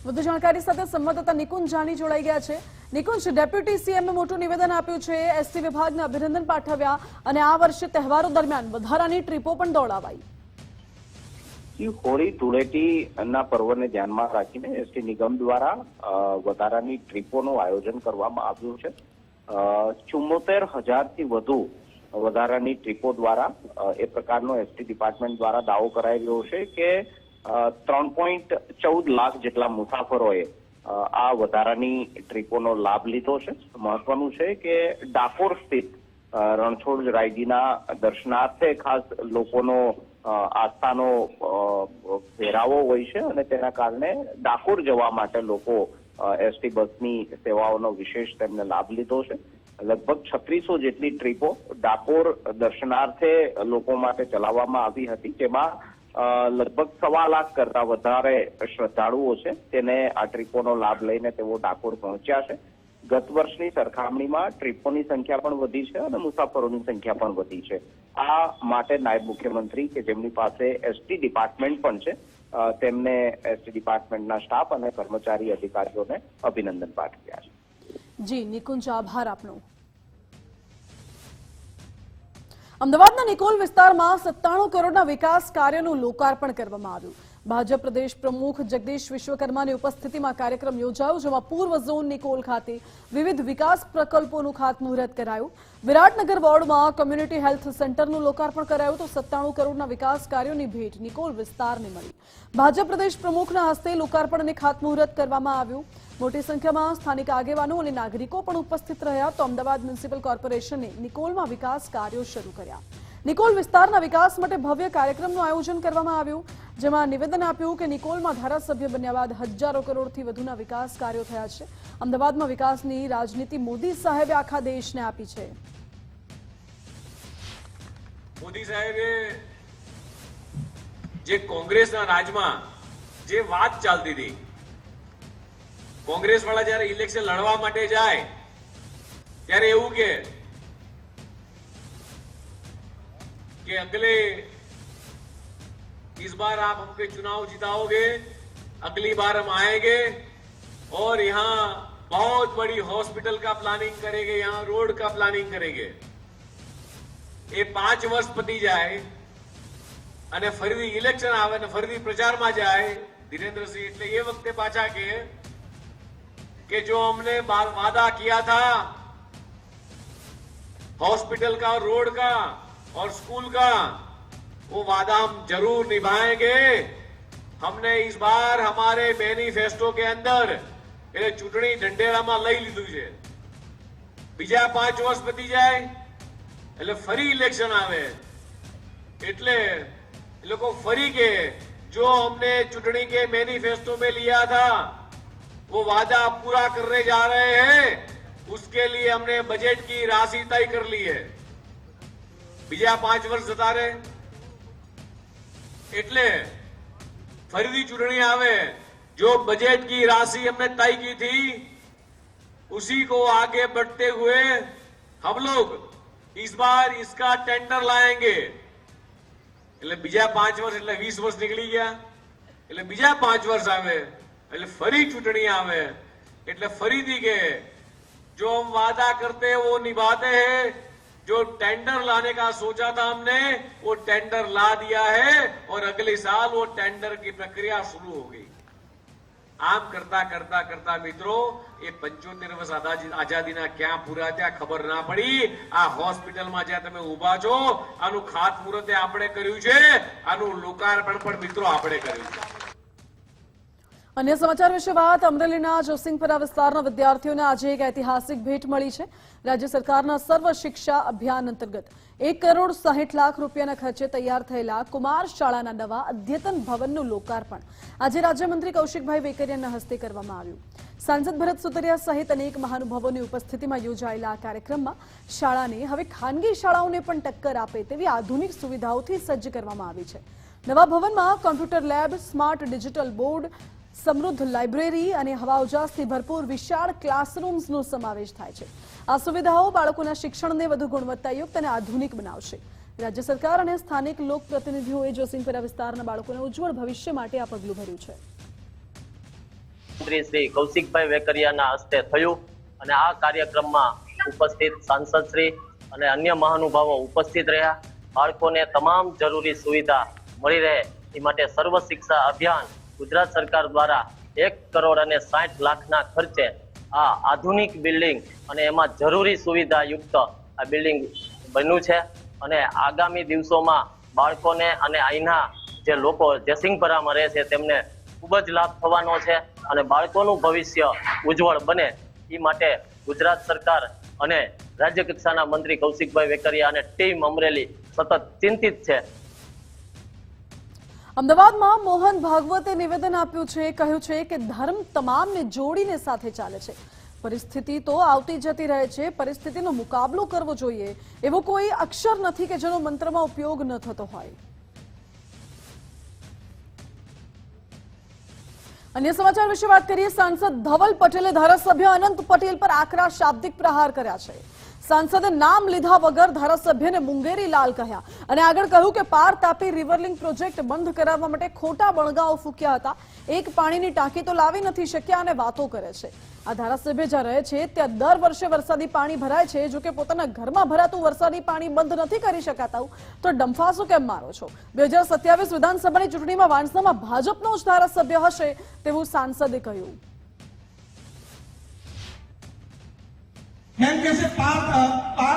વધુ જાણકારી સાથે સંવાદદાતા નિકુંજ જાની જોડાઈ ગયા છે. નિકુંજ, ડેપ્યુટી સીએમએ મોટું નિવેદન આપ્યું છે, એસટી વિભાગને અભિનંદન પાઠવ્યા, અને આ વર્ષે તહેવારો દરમિયાન વધારાની ટ્રીપો પણ દોડાવાઈ. હોળી ધૂળેટીના પર્વને ધ્યાનમાં રાખીને એસટી નિગમ દ્વારા વધારાની ટ્રીપોનું આયોજન કરવામાં આવ્યું છે. 74,000 થી વધુ વધારાની ટ્રીપો દ્વારા એ પ્રકારનો એસટી ડિપાર્ટમેન્ટ દ્વારા દાવો કરાઈ રહ્યો છે કે 3.14 લાખ જેટલા મુસાફરોએ આ વધારાની ટ્રીપોનો લાભ લીધો છે. મહત્વનું છે કે ડાકોર સ્થિત રણછોડ રાયજીના દર્શનાર્થે ખાસ લોકોનો આસ્થાનો ફેરાવો હોય છે, અને તેના કારણે ડાકોર જવા માટે લોકો એસટી બસની સેવાઓનો વિશેષ તેમને લાભ લીધો છે. લગભગ 3600 જેટલી ટ્રીપો ડાકોર દર્શનાર્થે લોકો માટે ચલાવવામાં આવી હતી, જેમાં લગભગ 1.25 લાખ કરતા વધારે શ્રદ્ધાળુઓ છે તેને આ ટ્રીપોનો લાભ લઈને તેઓ ડાકોર પહોંચ્યા છે. ગત વર્ષની સરખામણીમાં ટ્રીપોની સંખ્યા પણ વધી છે અને મુસાફરોની સંખ્યા પણ વધી છે. આ માટે નાયબ મુખ્યમંત્રી કે જેમની પાસે એસટી ડિપાર્ટમેન્ટ પણ છે, તેમને એસટી ડિપાર્ટમેન્ટના સ્ટાફ અને કર્મચારી અધિકારીઓને અભિનંદન પાઠવ્યા છે. જી નિકુંજ, આભાર આપનો. અમદાવાદના નિકોલ વિસ્તારમાં 97 કરોડના વિકાસ કાર્યનું લોકાર્પણ કરવામાં આવ્યું. ભાજપ પ્રદેશ પ્રમુખ જગદીશ વિશ્વકર્માની ઉપસ્થિતિમાં કાર્યક્રમ યોજાયો, જેમાં પૂર્વ ઝોન નિકોલ ખાતે વિવિધ વિકાસ પ્રકલ્પોનું ખાતમુહૂર્ત કરાયું. વિરાટનગર વોર્ડમાં કોમ્યુનિટી હેલ્થ સેન્ટરનું લોકાર્પણ કરાયું, તો 97 કરોડના વિકાસ કાર્યોની ભેટ નિકોલ વિસ્તારને મળી. ભાજપ પ્રદેશ પ્રમુખના હસ્તે લોકાર્પણ અને ખાતમુહૂર્ત કરવામાં આવ્યું. મોટી સંખ્યામાં સ્થાનિક આગેવાનો અને નાગરિકો પણ ઉપસ્થિત રહ્યા. તો અમદાવાદ મ્યુનિસિપલ કોર્પોરેશને નિકોલમાં વિકાસ કાર્યો શરૂ કર્યા. નિકોલ વિસ્તારના વિકાસ માટે ભવ્ય કાર્યક્રમનું આયોજન કરવામાં આવ્યું, જેમાં નિવેદન આપ્યું કે નિકોલમાં ધારાસભ્ય બન્યા બાદ હજારો કરોડથી વધુના વિકાસ કાર્યો થયા છે. અમદાવાદમાં વિકાસની રાજનીતિ મોદી સાહેબે આખા દેશને આપી છે. મોદી સાહેબે જે કોંગ્રેસના રાજમાં જે વાત ચાલતી હતી, કોંગ્રેસ વાળા જયારે ઇલેક્શન લડવા માટે જાય ત્યારે એવું કે अगले इस बार आप हमके चुनाव जिताओगे, अगली बार हम आएंगे और यहाँ बहुत बड़ी हॉस्पिटल का प्लानिंग करेंगे, यहाँ रोड का प्लानिंग करेंगे. એ 5 વર્ષ પતી જાય અને ફરીથી ઇલેક્શન આવે ને ફરીથી પ્રચારમાં જાય ધીરેન્દ્રસિંહ, એટલે એ વખતે પાછા કે જો हमने वादा किया था हॉस्पिटल का, रोड का और स्कूल का, वो वादा हम जरूर निभाएंगे. हमने इस बार हमारे मैनिफेस्टो के अंदर એટલે ચૂંટણી ઢંઢેરામાં લઈ લીધું છે. બીજા 5 વર્ષ પતી જાય એટલે ફરી ઇલેક્શન આવે એટલે એ લોકો ફરી કે जो हमने चुनाव के मैनिफेस्टो में लिया था वो वादा पूरा करने जा रहे हैं, उसके लिए हमने बजट की राशि तय कर ली है. બીજા 5 વર્ષ જતા રહે એટલે ફરીથી ચૂંટણી આવે. जो बजट की राशि हमने तय की थी उसी को आगे बढ़ते हुए हम लोग इस बार इसका टेंडर लाएंगे. એટલે બીજા 5 વર્ષ એટલે 20 વર્ષ નીકળી ગયા એટલે બીજા 5 વર્ષ આવે એટલે ફરી ચૂંટણી આવે એટલે ફરીથી કે जो हम वादा करते हैं वो निभाते हैं, जो टेंडर लाने का सोचा था हमने वो टेंडर ला दिया है और अगले साल वो टेंडर की प्रक्रिया शुरू हो गई. આમ કરતા કરતા કરતા મિત્રો એ 75 વર્ષ આઝાદીના ક્યાં પૂરા થયા ખબર ના પડી. આ હોસ્પિટલમાં જ્યાં તમે ઉભા છો આનું ખાતમુહૂર્ત આપણે કર્યું છે, આનું લોકાર્પણ પણ મિત્રો આપણે કર્યું છે. અન્ય સમાચાર વિશે વાત. અમરેલીના જોસિંગપરા વિસ્તારના વિદ્યાર્થીઓને આજે એક ઐતિહાસિક ભેટ મળી છે. રાજ્ય સરકારના સર્વ શિક્ષા અભિયાન અંતર્ગત 1,60,00,000 રૂપિયાના ખર્ચે તૈયાર થયેલા કુમાર શાળાના નવા અદ્યતન ભવનનું લોકાર્પણ આજે રાજ્યમંત્રી કૌશિકભાઈ વેકરિયાના હસ્તે કરવામાં આવ્યું. સાંસદ ભરત સુતરિયા સહિત અનેક મહાનુભાવોની ઉપસ્થિતિમાં યોજાયેલા આ કાર્યક્રમમાં શાળાને હવે ખાનગી શાળાઓને પણ ટક્કર આપે તેવી આધુનિક સુવિધાઓથી સજ્જ કરવામાં આવી છે. નવા ભવનમાં computer lab, smart digital board, સમૃદ્ધ લાઇબ્રેરી અને હવા ઉજાસથી ભરપૂર વિશાળ ક્લાસરૂમ્સનો સમાવેશ થાય છે. આ સુવિધાઓ બાળકોના શિક્ષણને વધુ ગુણવત્તાયુક્ત અને આધુનિક બનાવશે. રાજ્ય સરકાર અને સ્થાનિક લોકપ્રતિનિધિઓએ જોસિંગપરા વિસ્તારના બાળકોના ઉજ્જવળ ભવિષ્ય માટે આ પગલું ભર્યું છે. મંત્રી શ્રી કૌશિકભાઈ વેકરિયાના હસ્તે થયું અને આ કાર્યક્રમમાં ઉપસ્થિત સાંસદ શ્રી અને અન્ય મહાનુભાવો ઉપસ્થિત રહ્યા. બાળકોને તમામ જરૂરી સુવિધા મળી રહે એ માટે સર્વ શિક્ષા અભિયાન ગુજરાત સરકાર દ્વારા 1,60,00,000 ખર્ચે આ આધુનિક બિલ્ડિંગ અને એમાં જરૂરી સુવિધા યુક્ત આ બિલ્ડિંગ બન્યું છે અને આગામી દિવસોમાં બાળકોને અને અહીંના જે લોકો જયસિંહપરામાં રહે છે તેમને ખૂબ જ લાભ થવાનો છે અને બાળકોનું ભવિષ્ય ઉજ્જવળ બને એ માટે ગુજરાત સરકાર અને રાજ્ય કક્ષાના મંત્રી કૌશિકભાઈ વેકરિયા અને ટીમ અમરેલી સતત ચિંતિત છે. અમદાવાદમાં મોહન ભાગવતે નિવેદન આપ્યું છે. કહ્યું છે કે ધર્મ તમામને જોડીને સાથે ચાલે છે. પરિસ્થિતિ તો આવતી જતી રહે છે, પરિસ્થિતિનો મુકાબલો કરવો જોઈએ એવો કોઈ અક્ષર નથી કે જેનો મંત્રમાં ઉપયોગ ન થતો હોય. અન્ય સમાચાર વિશે વાત કરીએ. સાંસદ ધવલ પટેલે ધારાસભ્ય અનંત પટેલ પર આકરા શાબ્દિક પ્રહાર કર્યા છે. સાંસદે નામ લીધા વગર ધારાસભ્યને મુંગેરી લાલ કહ્યા અને આગળ કહ્યું કે પાર તાપી રિવરલિંક પ્રોજેક્ટ બંધ કરાવવા માટે ખોટા બણગાઓ ફૂક્યા હતા. એક પાણીની ટાંકી તો લાવી નથી શક્યા અને વાતો કરે છે. આ ધારાસભ્ય જ્યાં રહે છે ત્યાં દર વર્ષે વરસાદી પાણી ભરાય છે. જો કે પોતાના ઘરમાં ભરાતું વરસાદી પાણી બંધ નથી કરી શકાતા તો ડંફાસો કેમ મારો છો? 2027 વિધાનસભાની ચૂંટણીમાં વાંસદામાં ભાજપનો જ ધારાસભ્ય હશે તેવું સાંસદે કહ્યું. એમ કે છે પાર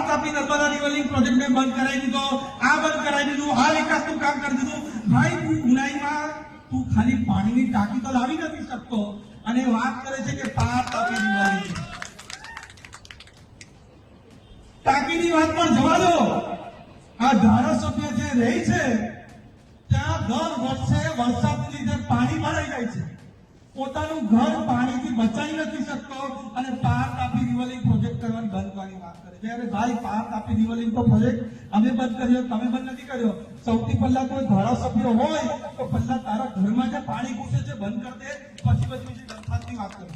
તાપી નર્મદા રિવરલિંક પ્રોજેક્ટ ને બંધ કરાવી દીધો, આ બંધ કરાવી દીધું, આ વિકાસનું કામ કરી દીધું. ભાઈ ઉનાઈમાં તું ખાલી પાણીની ટાંકી તો લાવી નથી શકતો અને વાત કરે છે કે પાર તાપી રિવરલિંક ટાંકીની વાત પણ જવા દો. આ ધારાસભ્ય જે રહી છે ત્યાં દર વર્ષે વરસાદને લીધે પાણી ભરાઈ જાય છે. પોતાનું ઘર પાણીથી બચાવી નથી શકતો અને પાર તાપી રિવરલિંગ પ્રોજેક્ટ કરવાની બંધ કરવાની વાત કરે છે. અરે ભાઈ, પાર તાપી રિવરલિંગ તો પ્રોજેક્ટ અમે બંધ કર્યો, તમે બંધ નથી કર્યો. સૌથી પહેલા કોઈ ધારાસભ્ય હોય તો પહેલા તારા ઘરમાં જે પાણી ઘૂસે છે બંધ કરી દે, પછી બીજી દરખાસ્તની વાત કરે.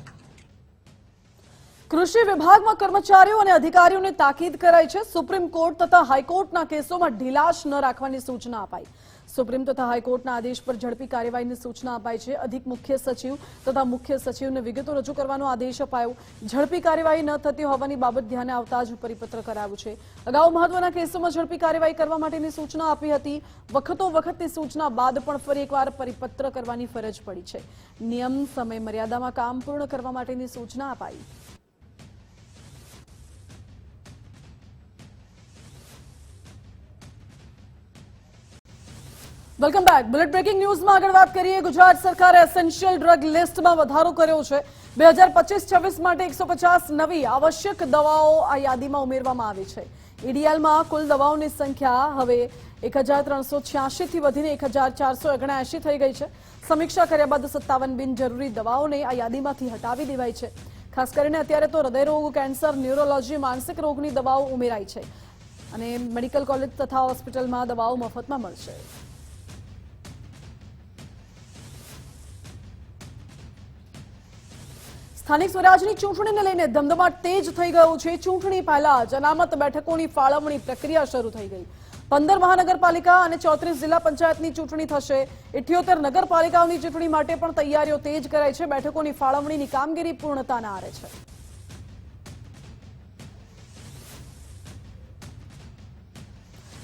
કૃષિ વિભાગમાં કર્મચારીઓ અને અધિકારીઓને તાકીદ કરાઈ છે. સુપ્રીમ કોર્ટ તથા હાઈકોર્ટના કેસોમાં ઢીલાશ ન રાખવાની સૂચના અપાઈ. સુપ્રીમ તથા હાઈકોર્ટના આદેશ પર ઝડપી કાર્યવાહીની સૂચના અપાઈ છે. અધિક મુખ્ય સચિવ તથા મુખ્ય સચિવને વિગતો રજૂ કરવાનો આદેશ અપાયો. ઝડપી કાર્યવાહી ન થતી હોવાની બાબત ધ્યાને આવતા જ પરિપત્ર કરાયું છે. અગાઉ મહત્વના કેસોમાં ઝડપી કાર્યવાહી કરવા માટેની સૂચના આપી હતી. વખતની સૂચના બાદ પણ ફરી એકવાર પરિપત્ર કરવાની ફરજ પડી છે. નિયમ સમય મર્યાદામાં કામ પૂર્ણ કરવા માટેની સૂચના અપાઈ. Welcome back. બુલેટ બ્રેકિંગ ન્યૂઝમાં આગળ વાત કરીએ. ગુજરાત સરકારે એસેન્શિયલ ડ્રગ લિસ્ટમાં વધારો કર્યો છે. 2025-26 માટે 150 નવી આવશ્યક દવાઓ આ યાદીમાં ઉમેરવામાં આવી છે. EDLમાં કુલ દવાઓની સંખ્યા હવે 1386 થી વધીને 1479 થઈ ગઈ છે. સમીક્ષા કર્યા બાદ 57 બિનજરૂરી દવાઓને આ યાદીમાંથી હટાવી દેવાઈ છે. ખાસ કરીને અત્યારે તો હૃદયરોગ, કેન્સર, ન્યુરોલોજી, માનસિક રોગની દવાઓ ઉમેરાઈ છે અને મેડિકલ કોલેજ તથા હોસ્પિટલમાં દવાઓ મફતમાં મળશે. સ્થાનિક સ્વરાજની ચૂંટણીને લઈને ધમધમાટ તેજ થઈ ગયો છે. ચૂંટણી પહેલા જ અનામત બેઠકોની ફાળવણી પ્રક્રિયા શરૂ થઈ ગઈ. 15 મહાનગરપાલિકા અને 34 જિલ્લા પંચાયતની ચૂંટણી થશે. 78 નગરપાલિકાઓની ચૂંટણી માટે પણ તૈયારીઓ તેજ કરાઈ છે. બેઠકોની ફાળવણીની કામગીરી પૂર્ણતાના આરે છે.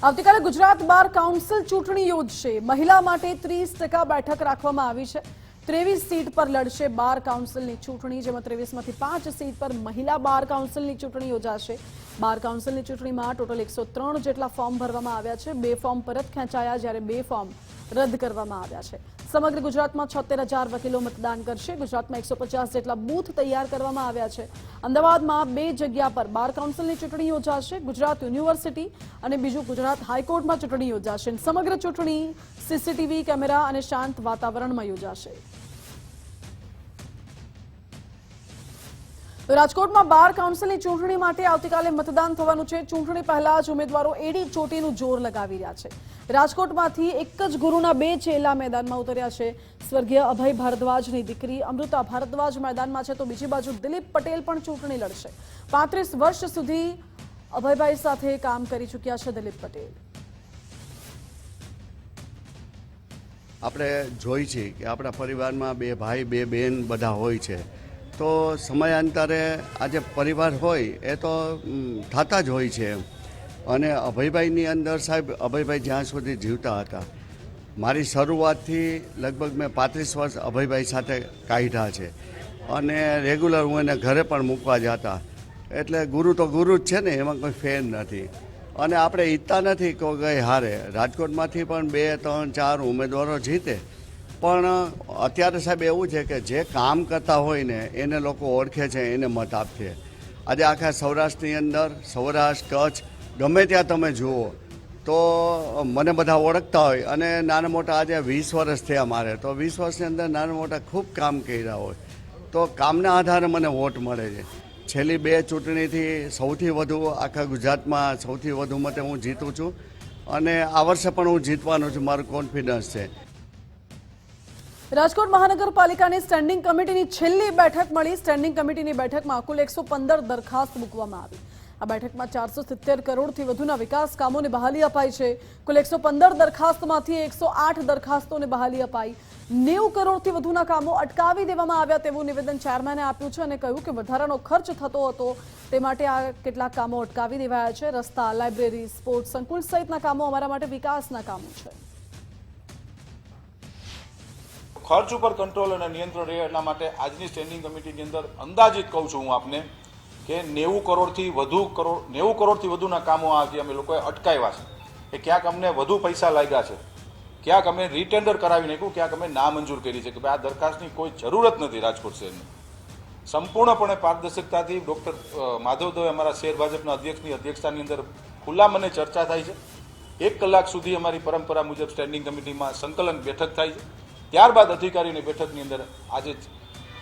આવતીકાલે ગુજરાત બાર કાઉન્સિલ ચૂંટણી યોજશે. મહિલા માટે 30% બેઠક રાખવામાં આવી છે. 23 સીટ પર લડશે બાર કાઉન્સિલની ચૂંટણી, જેમાં 23માંથી 5 સીટ પર મહિલા બાર કાઉન્સિલની ચૂંટણી યોજાશે. બાર કાઉન્સિલની ચૂંટણીમાં ટોટલ 103 જેટલા ફોર્મ ભરવામાં આવ્યા છે. 2 ફોર્મ પરત ખેંચાયા, જ્યારે 2 ફોર્મ રદ કરવામાં આવ્યા છે. સમગ્ર ગુજરાતમાં 76,000 વકીલો મતદાન કરશે. ગુજરાતમાં 150 જેટલા બૂથ તૈયાર કરવામાં આવ્યા છે. અમદાવાદમાં 2 જગ્યા પર બાર કાઉન્સિલની ચૂંટણી યોજાશે. ગુજરાત યુનિવર્સિટી અને બીજું ગુજરાત હાઈકોર્ટમાં ચૂંટણી યોજાશે. સમગ્ર ચૂંટણી સીસીટીવી કેમેરા અને શાંત વાતાવરણમાં યોજાશે. રાજકોટમાં બાર કાઉન્સિલની ચૂંટણી માટે આવતીકાલે મતદાન થવાનું છે. ચૂંટણી પહેલા જ ઉમેદવારો એડી ચોટીનું જોર લગાવી રહ્યા છે. રાજકોટમાંથી એક જ ગુરુના 2 ચેલા મેદાનમાં ઉતર્યા છે. સ્વર્ગીય અભય ભારદ્વાજની દીકરી અમૃતા ભારદ્વાજ મેદાનમાં છે, તો બીજી બાજુ દિલીપ પટેલ પણ ચૂંટણી લડશે. 35 વર્ષ સુધી અભયભાઈ સાથે કામ કરી ચૂક્યા છે દિલીપ પટેલ. આપણે જોઈ છે કે આપણા પરિવારમાં 2 ભાઈ 2 બહેન બધા હોય છે, તો સમયાંતરે આ જે પરિવાર હોય એ તો થતા જ હોય છે. અને અભયભાઈની અંદર સાહેબ, અભયભાઈ જ્યાં સુધી જીવતા હતા, મારી શરૂઆતથી લગભગ મેં 35 વર્ષ અભયભાઈ સાથે કાઢ્યા છે અને રેગ્યુલર હું એને ઘરે પણ મૂકવા જતા. એટલે ગુરુ તો ગુરુ જ છે ને, એમાં કોઈ ફેર નથી. અને આપણે ઈચ્છતા નથી કે ગઈ હારે રાજકોટમાંથી પણ 2, 3, 4 ઉમેદવારો જીતે, પણ અત્યારે સાહેબ એવું છે કે જે કામ કરતા હોય ને એને લોકો ઓળખે છે, એને મત આપશે. આજે આખા સૌરાષ્ટ્રની અંદર, સૌરાષ્ટ્ર, કચ્છ, ગમે ત્યાં તમે જુઓ તો મને બધા ઓળખતા હોય. અને નાના મોટા આજે 20 વર્ષ થયા મારે, તો 20 વર્ષની અંદર નાના મોટા ખૂબ કામ કર્યા હોય, તો કામના આધારે મને વોટ મળે છે. છેલ્લી 2 ચૂંટણીથી સૌથી વધુ આખા ગુજરાતમાં સૌથી વધુ મતે હું જીતું છું અને આ વર્ષે પણ હું જીતવાનો છું, મારું કોન્ફિડન્સ છે. રાજકોટ મહાનગરપાલિકાની સ્ટેન્ડિંગ કમિટીની છેલ્લી બેઠક મળી. સ્ટેન્ડિંગ કમિટીની બેઠકમાં કુલ 115 દરખાસ્ત મૂકવામાં આવી. આ બેઠકમાં 470 કરોડથી વધુના વિકાસ કામોને બહાલી અપાઈ છે. કુલ 115 દરખાસ્તમાંથી 108 દરખાસ્તોને બહાલી અપાઈ. 90 કરોડથી વધુના કામો અટકાવી દેવામાં આવ્યા તેવું નિવેદન ચેરમેને આપ્યું છે અને કહ્યું કે વધારાનો ખર્ચ થતો હતો, તે માટે આ કેટલાક કામો અટકાવી દેવાયા છે. રસ્તા, લાઇબ્રેરી, સ્પોર્ટ્સ સંકુલ સહિતના કામો અમારા માટે વિકાસના કામો છે. ખર્ચ ઉપર કંટ્રોલ અને નિયંત્રણ રહે એટલા માટે આજની સ્ટેન્ડિંગ કમિટીની અંદર અંદાજિત કહું છું હું આપને કે 90 કરોડથી વધુના કામો આજે અમે લોકોએ અટકાવ્યા છે. કે ક્યાંક અમને વધુ પૈસા લાગ્યા છે, ક્યાંક અમે રીટેન્ડર કરાવી નાખ્યું, ક્યાંક અમે નામંજૂર કરી છે કે ભાઈ આ દરખાસ્તની કોઈ જરૂરત નથી. રાજકોટ શહેરની સંપૂર્ણપણે પારદર્શકતાથી ડૉક્ટર માધવદેવ અમારા શહેર ભાજપના અધ્યક્ષની અધ્યક્ષતાની અંદર ખુલ્લા મને ચર્ચા થાય છે. 1 કલાક સુધી અમારી પરંપરા મુજબ સ્ટેન્ડિંગ કમિટીમાં સંકલન બેઠક થાય છે. ત્યારબાદ અધિકારીઓની બેઠકની અંદર આજે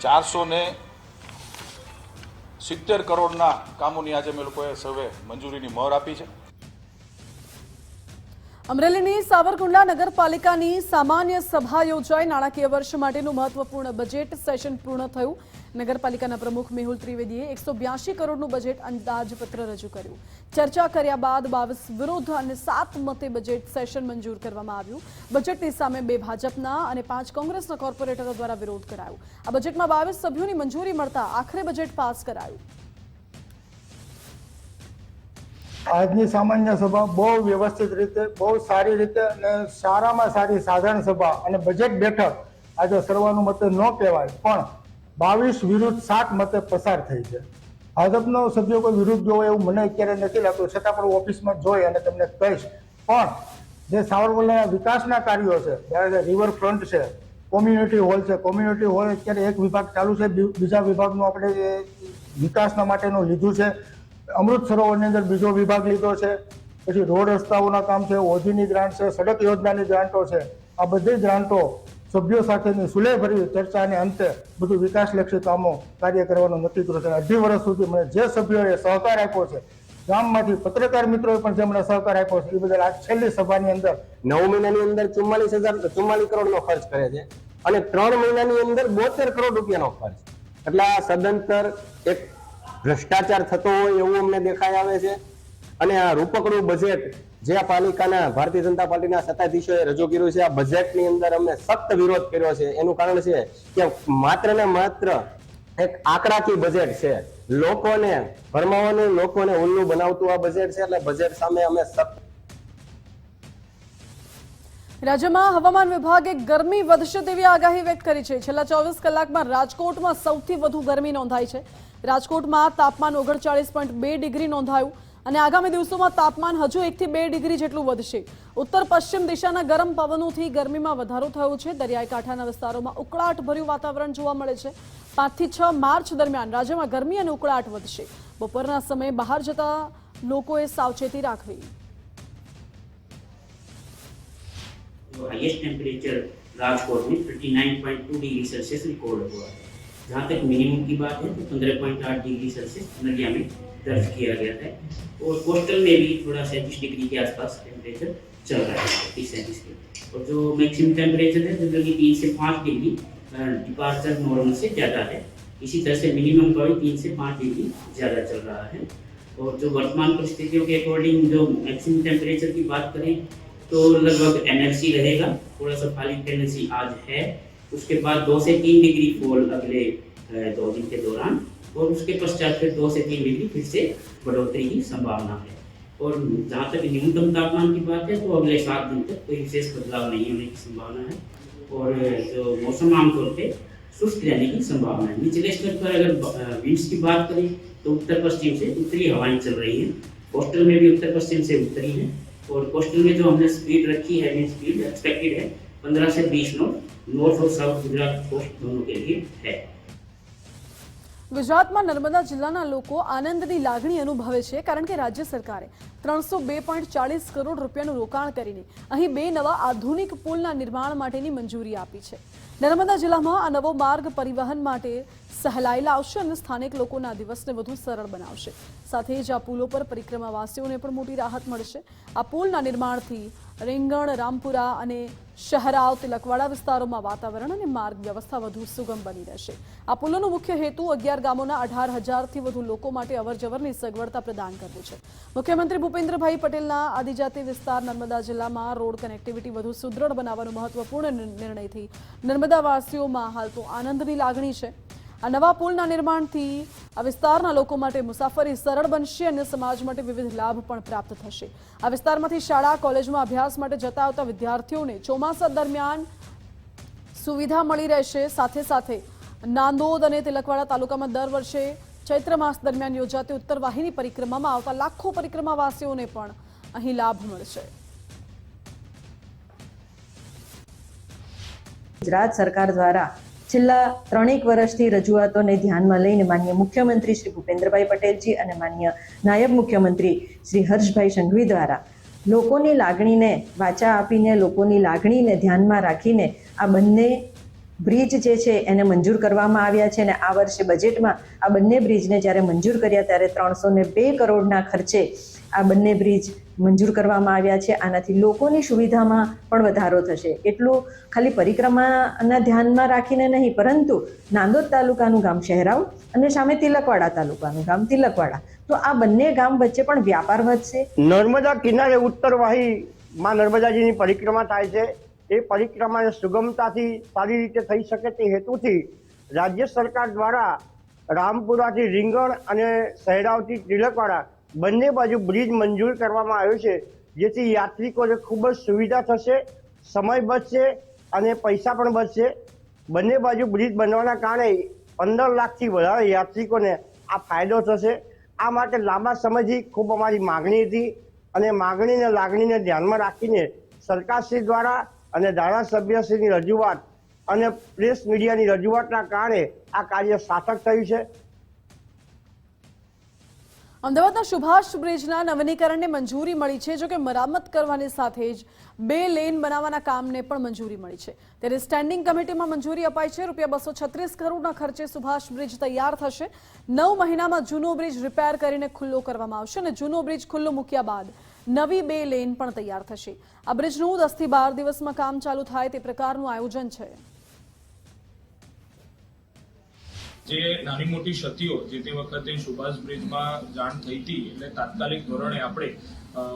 470 કરોડના કામોની આજે અમે લોકોએ સર્વે મંજૂરીની મહોર આપી છે. અમરેલીની સાવરકુંડલા નગરપાલિકાની સામાન્ય સભા યોજાઈ. નાણાકીય વર્ષ માટેનું મહત્વપૂર્ણ બજેટ સેશન પૂર્ણ થયું. નગરપાલિકાના પ્રમુખ મેહુલ ત્રિવેદીએ 182 કરોડનું બજેટ અંદાજપત્ર રજૂ કર્યું. ચર્ચા કર્યા બાદ 22 વિરોધ અને 7 મતે બજેટ સેશન મંજૂર કરવામાં આવ્યું. બજેટની સામે 2 ભાજપના અને 5 કોંગ્રેસના કોર્પોરેટરો દ્વારા વિરોધ કરાયો. આ બજેટમાં 22 સભ્યોની મંજૂરી મળતા આખરે બજેટ પાસ કરાયું. આજની સામાન્ય સભા બહુ વ્યવસ્થિત રીતે, બહુ સારી રીતે અને સારામાં સારી સાધારણ સભા અને બજેટ બેઠક આજે સર્વાનુમતે ન કહેવાય પણ 22 વિરુદ્ધ 7 મતે પસાર થઈ છે. ભાજપનો સભ્યો કોઈ વિરુદ્ધ જોવો એવું મને અત્યારે નથી લાગતું, છતાં પણ ઓફિસમાં જોઈ અને તમને કહીશ. પણ જે સાવરકુંડલાના વિકાસના કાર્યો છે, જ્યારે રિવરફ્રન્ટ છે, કોમ્યુનિટી હોલ છે, કોમ્યુનિટી હોલ અત્યારે એક વિભાગ ચાલુ છે, બીજા વિભાગનું આપણે જે વિકાસના માટેનું લીધું છે. અમૃત સરોવરની અંદર બીજો વિભાગ લીધો છે. પછી રોડ રસ્તાઓના કામ છે, ઓજીની ગ્રાન્ટ છે, સડક યોજનાની ગ્રાન્ટો છે. આ બધી ગ્રાન્ટો સભ્યો સાથેની સુલેહભરી ચર્ચાને અંતે બધું વિકાસલક્ષી કામો કાર્ય કરવાનું નક્કી કર્યું છે. 2.5 વર્ષ સુધી મને જે સભ્યોએ સહકાર આપ્યો છે, ગામમાંથી પત્રકાર મિત્રોએ પણ જે મને સહકાર આપ્યો છે, એ બદલ આ છેલ્લી સભાની અંદર 9 મહિનાની અંદર 44 કરોડનો ખર્ચ કરે છે અને 3 મહિનાની અંદર 72 કરોડ રૂપિયાનો ખર્ચ. એટલે આ સદંતર એક ભ્રષ્ટાચાર થતો હોય એવું અમને દેખાઈ આવે છે. અને આ રૂપકડું બજેટ જે આ પાલિકાના ભારતીય જનતા પાર્ટીના સત્તાધીશોએ રજૂ કર્યું છે, આ બજેટની અંદર અમે સખ્ત વિરોધ કર્યો છે. એનું કારણ છે કે માત્ર ને માત્ર એક આંકડાકીય બજેટ છે. લોકોને ભરમાવાનું, લોકોને ઉલ્લુ બનાવતું આ બજેટ છે. એટલે બજેટ સામે અમે સખ્ત. રાજ્યમાં હવામાન વિભાગે ગરમી વધશે તેવી આગાહી વ્યક્ત કરી છે. છેલ્લા 24 કલાકમાં રાજકોટમાં સૌથી વધુ ગરમી નોંધાઈ છે. રાજકોટમાં તાપમાન 39.2 ડિગ્રી નોંધાયું અને આગામી દિવસોમાં તાપમાન હજુ 1 થી 2 ડિગ્રી જેટલું વધશે. ઉત્તર પશ્ચિમ દિશાના ગરમ પવનોથી ગરમીમાં વધારો થયો છે. દરિયાઈ કાંઠાના વિસ્તારોમાં ઉકળાટભર્યું વાતાવરણ જોવા મળે છે. 5 થી 6 માર્ચ દરમિયાન રાજ્યમાં ગરમી અને ઉકળાટ વધશે. બપોરના સમયે બહાર જતા લોકોએ સાવચેતી રાખવી. हाईएस्ट टेम्परेचर राजकोट में 39.2 डिग्री सेल्सियस रिकॉर्ड हुआ है. जहाँ तक मिनिमम की बात है तो 15.8 डिग्री सेल्सियस नदिया में दर्ज किया गया है और कोस्टल में भी थोड़ा 37 डिग्री के आसपास टेम्परेचर चल रहा है, 37 के. और जो मैक्सिमम टेम्परेचर है जनरली 3 से 5 डिग्री डिपार्चर नॉर्मल से ज़्यादा है. इसी तरह से मिनिमम का भी 3 से 5 डिग्री ज़्यादा चल रहा है. और जो वर्तमान परिस्थितियों के अकॉर्डिंग जो मैक्सिमम टेम्परेचर की बात करें तो लगभग एनर्जी रहेगा, थोड़ा सा फालिंग टेंडेंसी आज है. उसके बाद 2 से 3 डिग्री फॉल अगले 2 दिन के दौरान और उसके पश्चात फिर 2 से 3 डिग्री फिर से बढ़ोतरी की संभावना है. और जहाँ तक न्यूनतम तापमान की बात है तो अगले 7 दिन तक कोई विशेष बदलाव नहीं होने की संभावना है. और जो मौसम आमतौर पर शुष्क रहने की संभावना है. निचले स्तर पर अगर विंड्स की बात करें तो उत्तर पश्चिम से उत्तरी हवाएं चल रही हैं. कोस्टल में भी उत्तर पश्चिम से उत्तरी है और कोस्टल में जो हमने स्पीड रखी है, विंड स्पीड एक्सपेक्टेड है 15 से 20 नॉट नॉर्थ और साउथ गुजरात कोस्ट दोनों के लिए है. ગુજરાતમાં નર્મદા જિલ્લાના લોકો આનંદની લાગણી અનુભવે છે કારણ કે રાજ્ય સરકારે 302.40 કરોડ રૂપિયાનું રોકાણ કરીને અહીં 2 નવા આધુનિક પુલના નિર્માણ માટેની મંજૂરી આપી છે. નર્મદા જિલ્લામાં આ નવો માર્ગ પરિવહન માટે સહેલાઈ લાવશે અને સ્થાનિક લોકોના દિવસને વધુ સરળ બનાવશે. સાથે જ આ પુલો પર પરિક્રમાવાસીઓને પણ મોટી રાહત મળશે. આ પુલના નિર્માણથી રીંગણ, રામપુરા અને શહેરાવ, તિલકવાડા વિસ્તારોમાં વાતાવરણ અને માર્ગ વ્યવસ્થા વધુ સુગમ બની રહેશે. આ પુલોનો મુખ્ય હેતુ 11 ગામોના 18,000થી વધુ લોકો માટે અવરજવરની સગવડતા પ્રદાન કરવું છે. મુખ્યમંત્રી ભૂપેન્દ્રભાઈ પટેલના આદિજાતિ વિસ્તાર નર્મદા જિલ્લામાં રોડ કનેક્ટિવિટી વધુ સુદૃઢ બનાવવાનો મહત્વપૂર્ણ નિર્ણયથી નર્મદાવાસીઓમાં હાલ તો આનંદની લાગણી છે. આ નવા પુલના નિર્માણથી આ વિસ્તારના લોકો માટે મુસાફરી સરળ બનશે અને સમાજ માટે વિવિધ લાભ પણ પ્રાપ્ત થશે. આ વિસ્તારમાંથી શાળા, કોલેજમાં અભ્યાસ માટે જતા આવતા વિદ્યાર્થીઓને ચોમાસા દરમિયાન સુવિધા મળી રહેશે. સાથે સાથે નાંદોદ અને તિલકવાડા તાલુકામાં દર વર્ષે ચૈત્ર માસ દરમિયાન યોજાતી ઉત્તર વાહિની પરિક્રમામાં આવતા લાખો પરિક્રમાવાસીઓને પણ અહીં લાભ મળશે. ગુજરાત સરકાર દ્વારા છેલ્લા 3 વર્ષથી રજૂઆતોને ધ્યાનમાં લઈને માનનીય મુખ્યમંત્રી શ્રી ભૂપેન્દ્રભાઈ પટેલજી અને માનનીય નાયબ મુખ્યમંત્રી શ્રી હર્ષભાઈ સંઘવી દ્વારા લોકોની લાગણીને વાચા આપીને, લોકોની લાગણીને ધ્યાનમાં રાખીને આ બંને બ્રિજ જે છે એને મંજૂર કરવામાં આવ્યા છે અને આ વર્ષે બજેટમાં આ બંને બ્રિજને જ્યારે મંજૂર કર્યા ત્યારે 302 કરોડના ખર્ચે આ બંને બ્રિજ મંજૂર કરવામાં આવ્યા છે. આનાથી લોકોની સુવિધામાં પણ વધારો થશે. એટલું ખાલી પરિક્રમાના ધ્યાનમાં રાખીને નહીં, પરંતુ નાંદોદ તાલુકાનું ગામ શહેરાવ અને સામે તિલકવાડા તાલુકાનું ગામ તિલકવાડા, તો આ બંને ગામ વચ્ચે પણ વ્યાપાર વધશે. નર્મદા કિનારે ઉત્તરવાહી માં નર્મદાજીની પરિક્રમા થાય છે. એ પરિક્રમાને સુગમતાથી સારી રીતે થઈ શકે તે હેતુથી રાજ્ય સરકાર દ્વારા રામપુરાથી રીંગણ અને શહેરાવથી તિલકવાડા બંને બાજુ બ્રિજ મંજૂર કરવામાં આવ્યો છે, જેથી યાત્રિકોને ખૂબ જ સુવિધા થશે, સમય બચશે અને પૈસા પણ બચશે. બંને બાજુ બ્રિજ બનવાના કારણે 15 લાખથી વધારે યાત્રિકોને આ ફાયદો થશે. આ માટે લાંબા સમયથી ખૂબ અમારી માગણી હતી અને માગણીને લાગણીને ધ્યાનમાં રાખીને સરકારશ્રી દ્વારા અને ધારાસભ્યશ્રીની રજૂઆત અને પ્રેસ મીડિયાની રજૂઆતના કારણે આ કાર્ય સાર્થક થયું છે. અમદાવાદના સુભાષ બ્રિજના નવીનીકરણને મંજૂરી મળી છે, જો કે મરામત કરવાની સાથે જ 2 લેન બનાવવાના કામને પણ મંજૂરી મળી છે. ત્યારે સ્ટેન્ડિંગ કમિટીમાં મંજૂરી અપાઈ છે. ₹236 કરોડના ખર્ચે સુભાષ બ્રિજ તૈયાર થશે. 9 મહિનામાં જૂનો બ્રિજ રિપેર કરીને ખુલ્લો કરવામાં આવશે અને જૂનો બ્રિજ ખુલ્લો મૂક્યા બાદ નવી 2 લેન પણ તૈયાર થશે. આ બ્રિજનું 10 થી 12 દિવસમાં કામ ચાલુ થાય તે પ્રકારનું આયોજન છે. જે નાની મોટી ક્ષતિઓ જે તે વખતે સુભાષ બ્રિજમાં જાણ થઈ હતી, એટલે તાત્કાલિક ધોરણે આપણે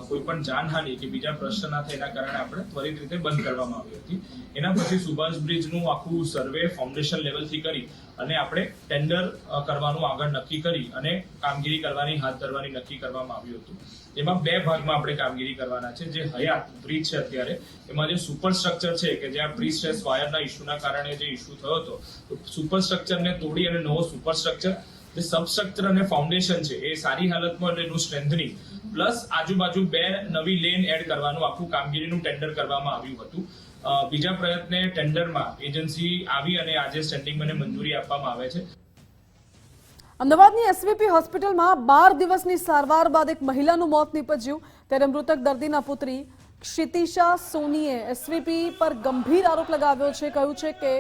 કોઈ પણ જાનહાનિ કે બીજા પ્રશ્ન ના થાય એના કારણે આપણે ત્વરિત રીતે બંધ કરવામાં આવી હતી. એના પછી સુભાષ બ્રિજનું આખું સર્વે ફાઉન્ડેશન લેવલથી કરી અને આપણે ટેન્ડર કરવાનું આગળ નક્કી કરી અને કામગીરી હાથ ધરવાની નક્કી કરવામાં આવ્યું હતું. એમાં 2 ભાગમાં આપણે કામગીરી કરવાના છે. જે હયાત બ્રિજ છે અત્યારે એમાં જે સુપરસ્ટ્રક્ચર છે કે જ્યાં પ્રી સ્ટ્રેસ વાયરના ઇસ્યુના કારણે જે ઇસ્યુ થયો હતો, તો સુપરસ્ટ્રક્ચરને તોડી અને નવો સુપરસ્ટ્રક્ચર, જે સબસ્ટ્રક્ચર અને ફાઉન્ડેશન છે એ સારી હાલતમાં એટલે એનું સ્ટ્રેન્થનિંગ પ્લસ આજુબાજુ 2 નવી લેન એડ કરવાનું આખું કામગીરીનું ટેન્ડર કરવામાં આવ્યું હતું. બીજા પ્રયત્ને ટેન્ડરમાં એજન્સી આવી અને આજે સ્ટેન્ડિંગને મંજૂરી આપવામાં આવે છે. અમદાવાદની એસવીપી હોસ્પિટલમાં 12 દિવસની સારવાર બાદ એક મહિલાનું મોત નીપજ્યું. ત્યારે મૃતક દર્દીના પુત્રી ક્ષિતિશા સોનીએ એસવીપી પર ગંભીર આરોપ લગાવ્યો છે. કહ્યું છે કે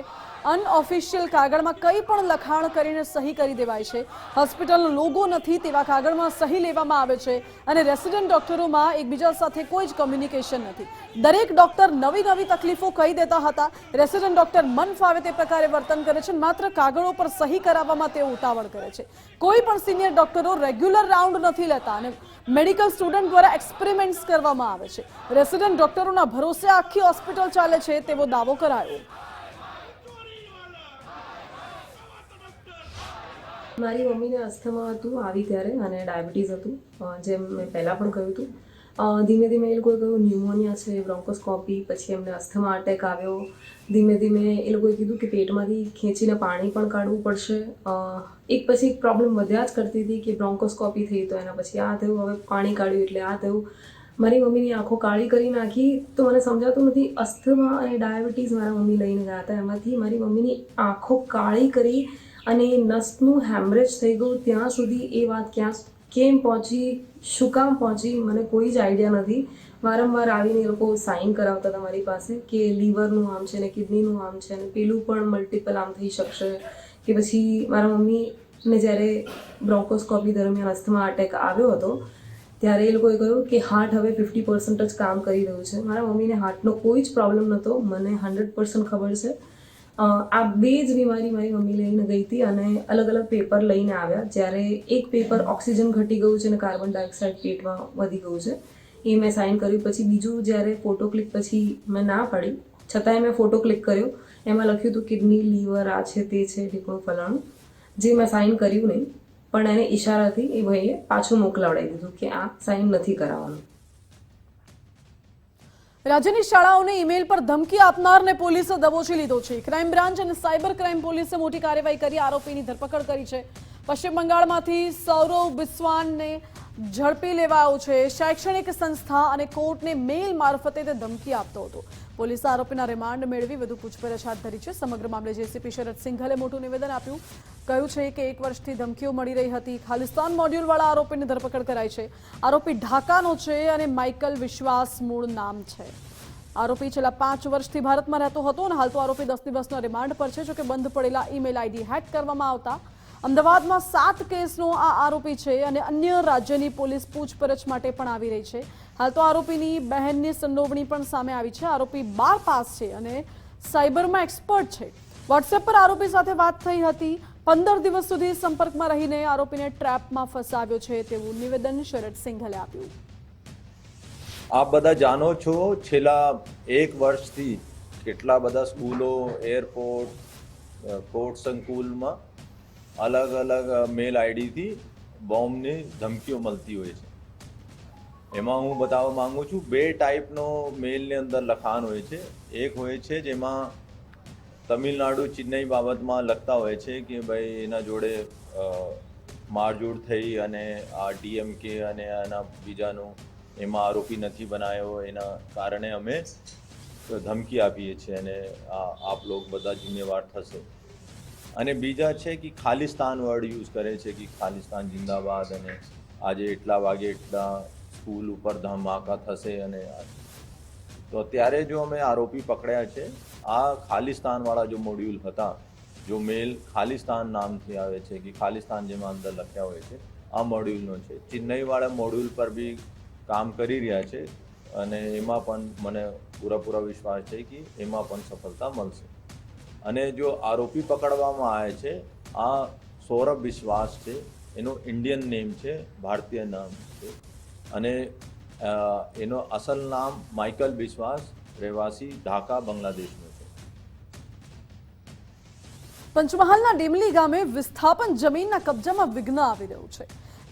અનઓફિશિયલ કાગળમાં કંઈ પણ લખાણ કરીને સહી કરી દેવાય છે. હોસ્પિટલનો લોગો નથી તેવા કાગળમાં સહી લેવામાં આવે છે અને રેસિડેન્ટ ડોક્ટરોમાં એકબીજા સાથે કોઈ જ કોમ્યુનિકેશન નથી. દરેક ડોક્ટર નવી નવી તકલીફો કહી દેતા હતા. રેસિડેન્ટ ડોક્ટર મન ફાવે તે પ્રકારે વર્તન કરે છે. માત્ર કાગળો પર સહી કરાવવામાં તેઓ ઉતાવળ કરે છે. કોઈ પણ સિનિયર ડોક્ટરો રેગ્યુલર રાઉન્ડ નથી લેતા અને મેડિકલ સ્ટુડન્ટ દ્વારા એક્સપેરિમેન્ટ્સ કરવામાં આવે છે. રેસિડેન્ટ ડોક્ટરોના ભરોસે આખી હોસ્પિટલ ચાલે છે તેવો દાવો કરાયો. મારી મમ્મીને અસ્થમા હતું આવી ત્યારે અને ડાયાબિટીસ હતું, જેમ મેં પહેલાં પણ કહ્યું હતું. ધીમે ધીમે એ લોકોએ કહ્યું ન્યુમોનિયા છે, બ્રોન્કોસ્કોપી, પછી એમને અસ્થમા અટેક આવ્યો. ધીમે ધીમે એ લોકોએ કીધું કે પેટમાંથી ખેંચીને પાણી પણ કાઢવું પડશે. એક પછી એક પ્રોબ્લેમ વધ્યા જ કરતી હતી કે બ્રોન્કોસ્કોપી થઈ તો એના પછી આ થયું, હવે પાણી કાઢ્યું એટલે આ થયું. મારી મમ્મીની આંખો કાળી કરી નાખી. તો મને સમજાતું નથી, અસ્થમા અને ડાયાબિટીસ મારા મમ્મી લઈને ગયા હતા, એમાંથી મારી મમ્મીની આંખો કાળી કરી અને નસનું હેમરેજ થઈ ગયું. ત્યાં સુધી એ વાત કેમ પહોંચી, શું કામ પહોંચી, મને કોઈ જ આઈડિયા નથી. વારંવાર આવીને એ લોકો સાઇન કરાવતા હતા મારી પાસે કે લીવરનું આમ છે ને કિડનીનું આમ છે ને પેલું પણ મલ્ટિપલ આમ થઈ શકશે. કે પછી મારા મમ્મીને જ્યારે બ્રોન્કોસ્કોપી દરમિયાન અસ્થમા અટેક આવ્યો હતો ત્યારે એ લોકોએ કહ્યું કે હાર્ટ હવે 50% જ કામ કરી રહ્યું છે. મારા મમ્મીને હાર્ટનો કોઈ જ પ્રોબ્લેમ નહોતો, મને 100% ખબર છે. આ 2 જ બીમારી મારી મમ્મી લઈને ગઈ હતી અને અલગ અલગ પેપર લઈને આવ્યા. જ્યારે એક પેપર ઓક્સિજન ઘટી ગયું છે અને કાર્બન ડાયોક્સાઇડ પેટમાં વધી ગયું છે, એ મેં સાઇન કર્યું. પછી બીજું જ્યારે ફોટો ક્લિક પછી મેં ના પાડી છતાંય મેં ફોટો ક્લિક કર્યો. એમાં લખ્યું હતું કિડની, લીવર, આ છે તે છે ઢીકણું ફલાણું, જે મેં સાઇન કર્યું નહીં. પણ એને ઈશારાથી એ ભાઈએ પાછું મોકલાવડાવી દીધું કે આ સાઇન નથી કરાવવાનું. રાજ્યની શાળાઓને ઈમેલ પર ધમકી આપનારને પોલીસે દબોચી લીધો છે. ક્રાઇમ બ્રાન્ચ અને સાયબર ક્રાઇમ પોલીસે મોટી કાર્યવાહી કરી આરોપીની ધરપકડ કરી છે. પશ્ચિમ બંગાળમાંથી સૌરવ બિસ્વાનને ઝડપી લેવાયો છે. શૈક્ષણિક સંસ્થા અને કોર્ટને મેલ મારફતે તે ધમકી આપતો હતો. પોલીસે આરોપીના રિમાન્ડ મેળવી વધુ પૂછપરછ હાથ ધરી છે. સમગ્ર મામલે જેસીપી શરદ સિંઘલે મોટું નિવેદન આપ્યું. કહ્યું છે કે 1 વર્ષથી ધમકીઓ મળી રહી હતી. ખાલિસ્તાન મોડ્યુલવાળા આરોપીની ધરપકડ કરાઈ છે. આરોપી ઢાકાનો છે અને માઇકલ વિશ્વાસ મૂળ નામ છે. આરોપી છેલ્લા 5 વર્ષથી ભારતમાં રહેતો હતો અને હાલ તો આરોપી 10 દિવસના રિમાન્ડ પર છે. જોકે બંધ પડેલા ઈમેલ આઈડી હેક કરવામાં આવતા અમદાવાદમાં 7 કેસનો આ આરોપી છે અને અન્ય રાજ્યની પોલીસ પૂછપરછ માટે પણ આવી રહી છે. હાલ તો આરોપીની બહેનની સંડોવણી પણ સામે આવી છે. આરોપી 12 પાસ છે અને સાયબરમાં એક્સપર્ટ છે. વોટ્સએપ પર આરોપી સાથે વાત થઈ હતી. 15 દિવસ સુધી સંપર્કમાં રહીને આરોપીને ટ્રેપમાં ફસાવ્યો છે તેવું નિવેદન શરદ સિંઘલે આપ્યું. આપ બધા જાણો છો છેલ્લા 1 વર્ષથી કેટલા બધા સ્કૂલો, એરપોર્ટ, કોર્ટ સંકુલમાં અલગ અલગ મેલ આઈડીથી બોમ્બની ધમકીઓ મળતી હોય છે. એમાં હું બતાવવા માંગુ છું 2 ટાઈપનો મેલની અંદર લખાણ હોય છે. એક હોય છે જેમાં તમિલનાડુ ચેન્નઈ બાબતમાં લખતા હોય છે કે ભાઈ એના જોડે મારઝૂડ થઈ અને આ ડીએમકે અને આના બીજાનું એમાં આરોપી નથી બનાવ્યો, એના કારણે અમે ધમકી આપીએ છીએ અને આપ લોકો બધા જિમ્મેવાર થશે. અને બીજા છે કે ખાલિસ્તાન વર્ડ યુઝ કરે છે કે ખાલિસ્તાન જિંદાબાદ અને આજે એટલા વાગે એટલા સ્કૂલ ઉપર ધમાકા થશે. અને તો ત્યારે જો અમે આરોપી પકડ્યા છે આ ખાલિસ્તાનવાળા જો મોડ્યુલ હતા, જો મેલ ખાલિસ્તાન નામથી આવે છે કે ખાલિસ્તાન જેમાં અંદર લખ્યા હોય છે, આ મોડ્યુલનો છે. ચેન્નઈવાળા મોડ્યુલ પર બી કામ કરી રહ્યા છે અને એમાં પણ મને પૂરા વિશ્વાસ છે કે એમાં પણ સફળતા મળશે. અને જો આરોપી પકડવામાં આવે છે આ સૌરભ વિશ્વાસ છે, એનો ઇન્ડિયન નેમ છે, ભારતીય નામ છે અને એનો અસલ નામ માઇકલ વિશ્વાસ, રહેવાસી ઢાકા, બાંગ્લાદેશનો છે. પંચમહાલના ડેમલી ગામે વિસ્થાપન જમીનના કબજામાં વિઘ્ન આવી રહ્યું છે.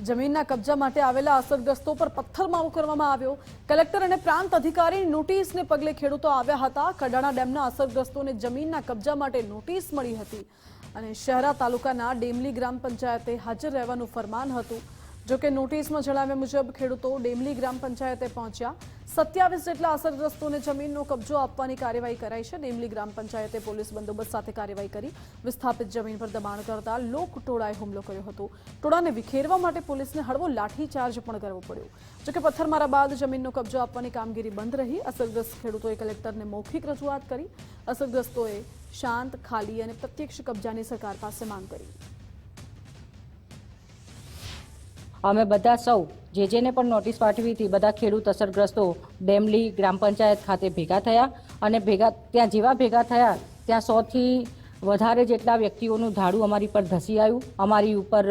જમીનના કબજા માટે આવેલા અસરગ્રસ્તો પર પથ્થરમારો કરવામાં આવ્યો. કલેક્ટર અને પ્રાંત અધિકારીની નોટિસને પગલે ખેડૂતો આવ્યા હતા. કડાણા ડેમના અસરગ્રસ્તોને જમીનના કબજા માટે નોટિસ મળી હતી અને શહેરા તાલુકાના ડેમલી ગ્રામ પંચાયતે હાજર રહેવાનું ફરમાન હતું. જોકે નોટિસમાં જણાવ્યા મુજબ ખેડૂતો ડેમલી ગ્રામ પંચાયતે પહોંચ્યા. 27 જેટલા અસરગ્રસ્તોને જમીનનો કબજો આપવાની કાર્યવાહી કરાઈ છે. ડેમલી ગ્રામ પંચાયતે પોલીસ બંદોબસ્ત સાથે કાર્યવાહી કરી વિસ્થાપિત જમીન પર દબાણ કરતા લોક ટોળાએ હુમલો કર્યો હતો. ટોળાને વિખેરવા માટે પોલીસને હળવો લાઠીચાર્જ પણ કરવો પડ્યો. જોકે પથ્થરમારા બાદ જમીનનો કબજો આપવાની કામગીરી બંધ રહી. અસરગ્રસ્ત ખેડૂતોએ કલેક્ટરને મૌખિક રજૂઆત કરી. અસરગ્રસ્તોએ શાંત, ખાલી અને પ્રત્યક્ષ કબજાની સરકાર પાસે માંગ કરી. અમે બધા સૌ જેને પણ નોટિસ પાઠવી હતી બધા ખેડૂત અસરગ્રસ્તો ડેમલી ગ્રામ પંચાયત ખાતે ભેગા થયા અને ત્યાં જેવા ભેગા થયા ત્યાં 100થી વધારે જેટલા વ્યક્તિઓનું ધાડું અમારી પર ધસી આવ્યું. અમારી ઉપર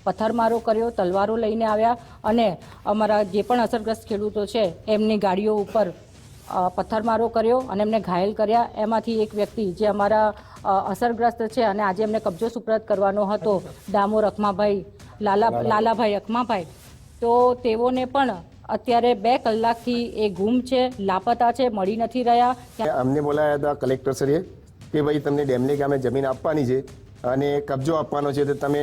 પથ્થરમારો કર્યો, તલવારો લઈને આવ્યા અને અમારા જે પણ અસરગ્રસ્ત ખેડૂતો છે એમની ગાડીઓ ઉપર પથ્થરમારો કર્યો અને એમને ઘાયલ કર્યા. એમાંથી એક વ્યક્તિ જે અમારા અસરગ્રસ્ત છે અને આજે એમને કબજો સુપ્રત કરવાનો હતો, ડામોર અખમાભાઈ, લાલાભાઈ અખમાભાઈ, તો તેઓને પણ અત્યારે 2 કલાકથી એ ગુમ છે, લાપતા છે, મળી નથી રહ્યા. અમને બોલાયા હતા કલેક્ટરશ્રીએ કે ભાઈ તમને ડેમલી ગામે જમીન આપવાની છે અને કબજો આપવાનો છે તો તમે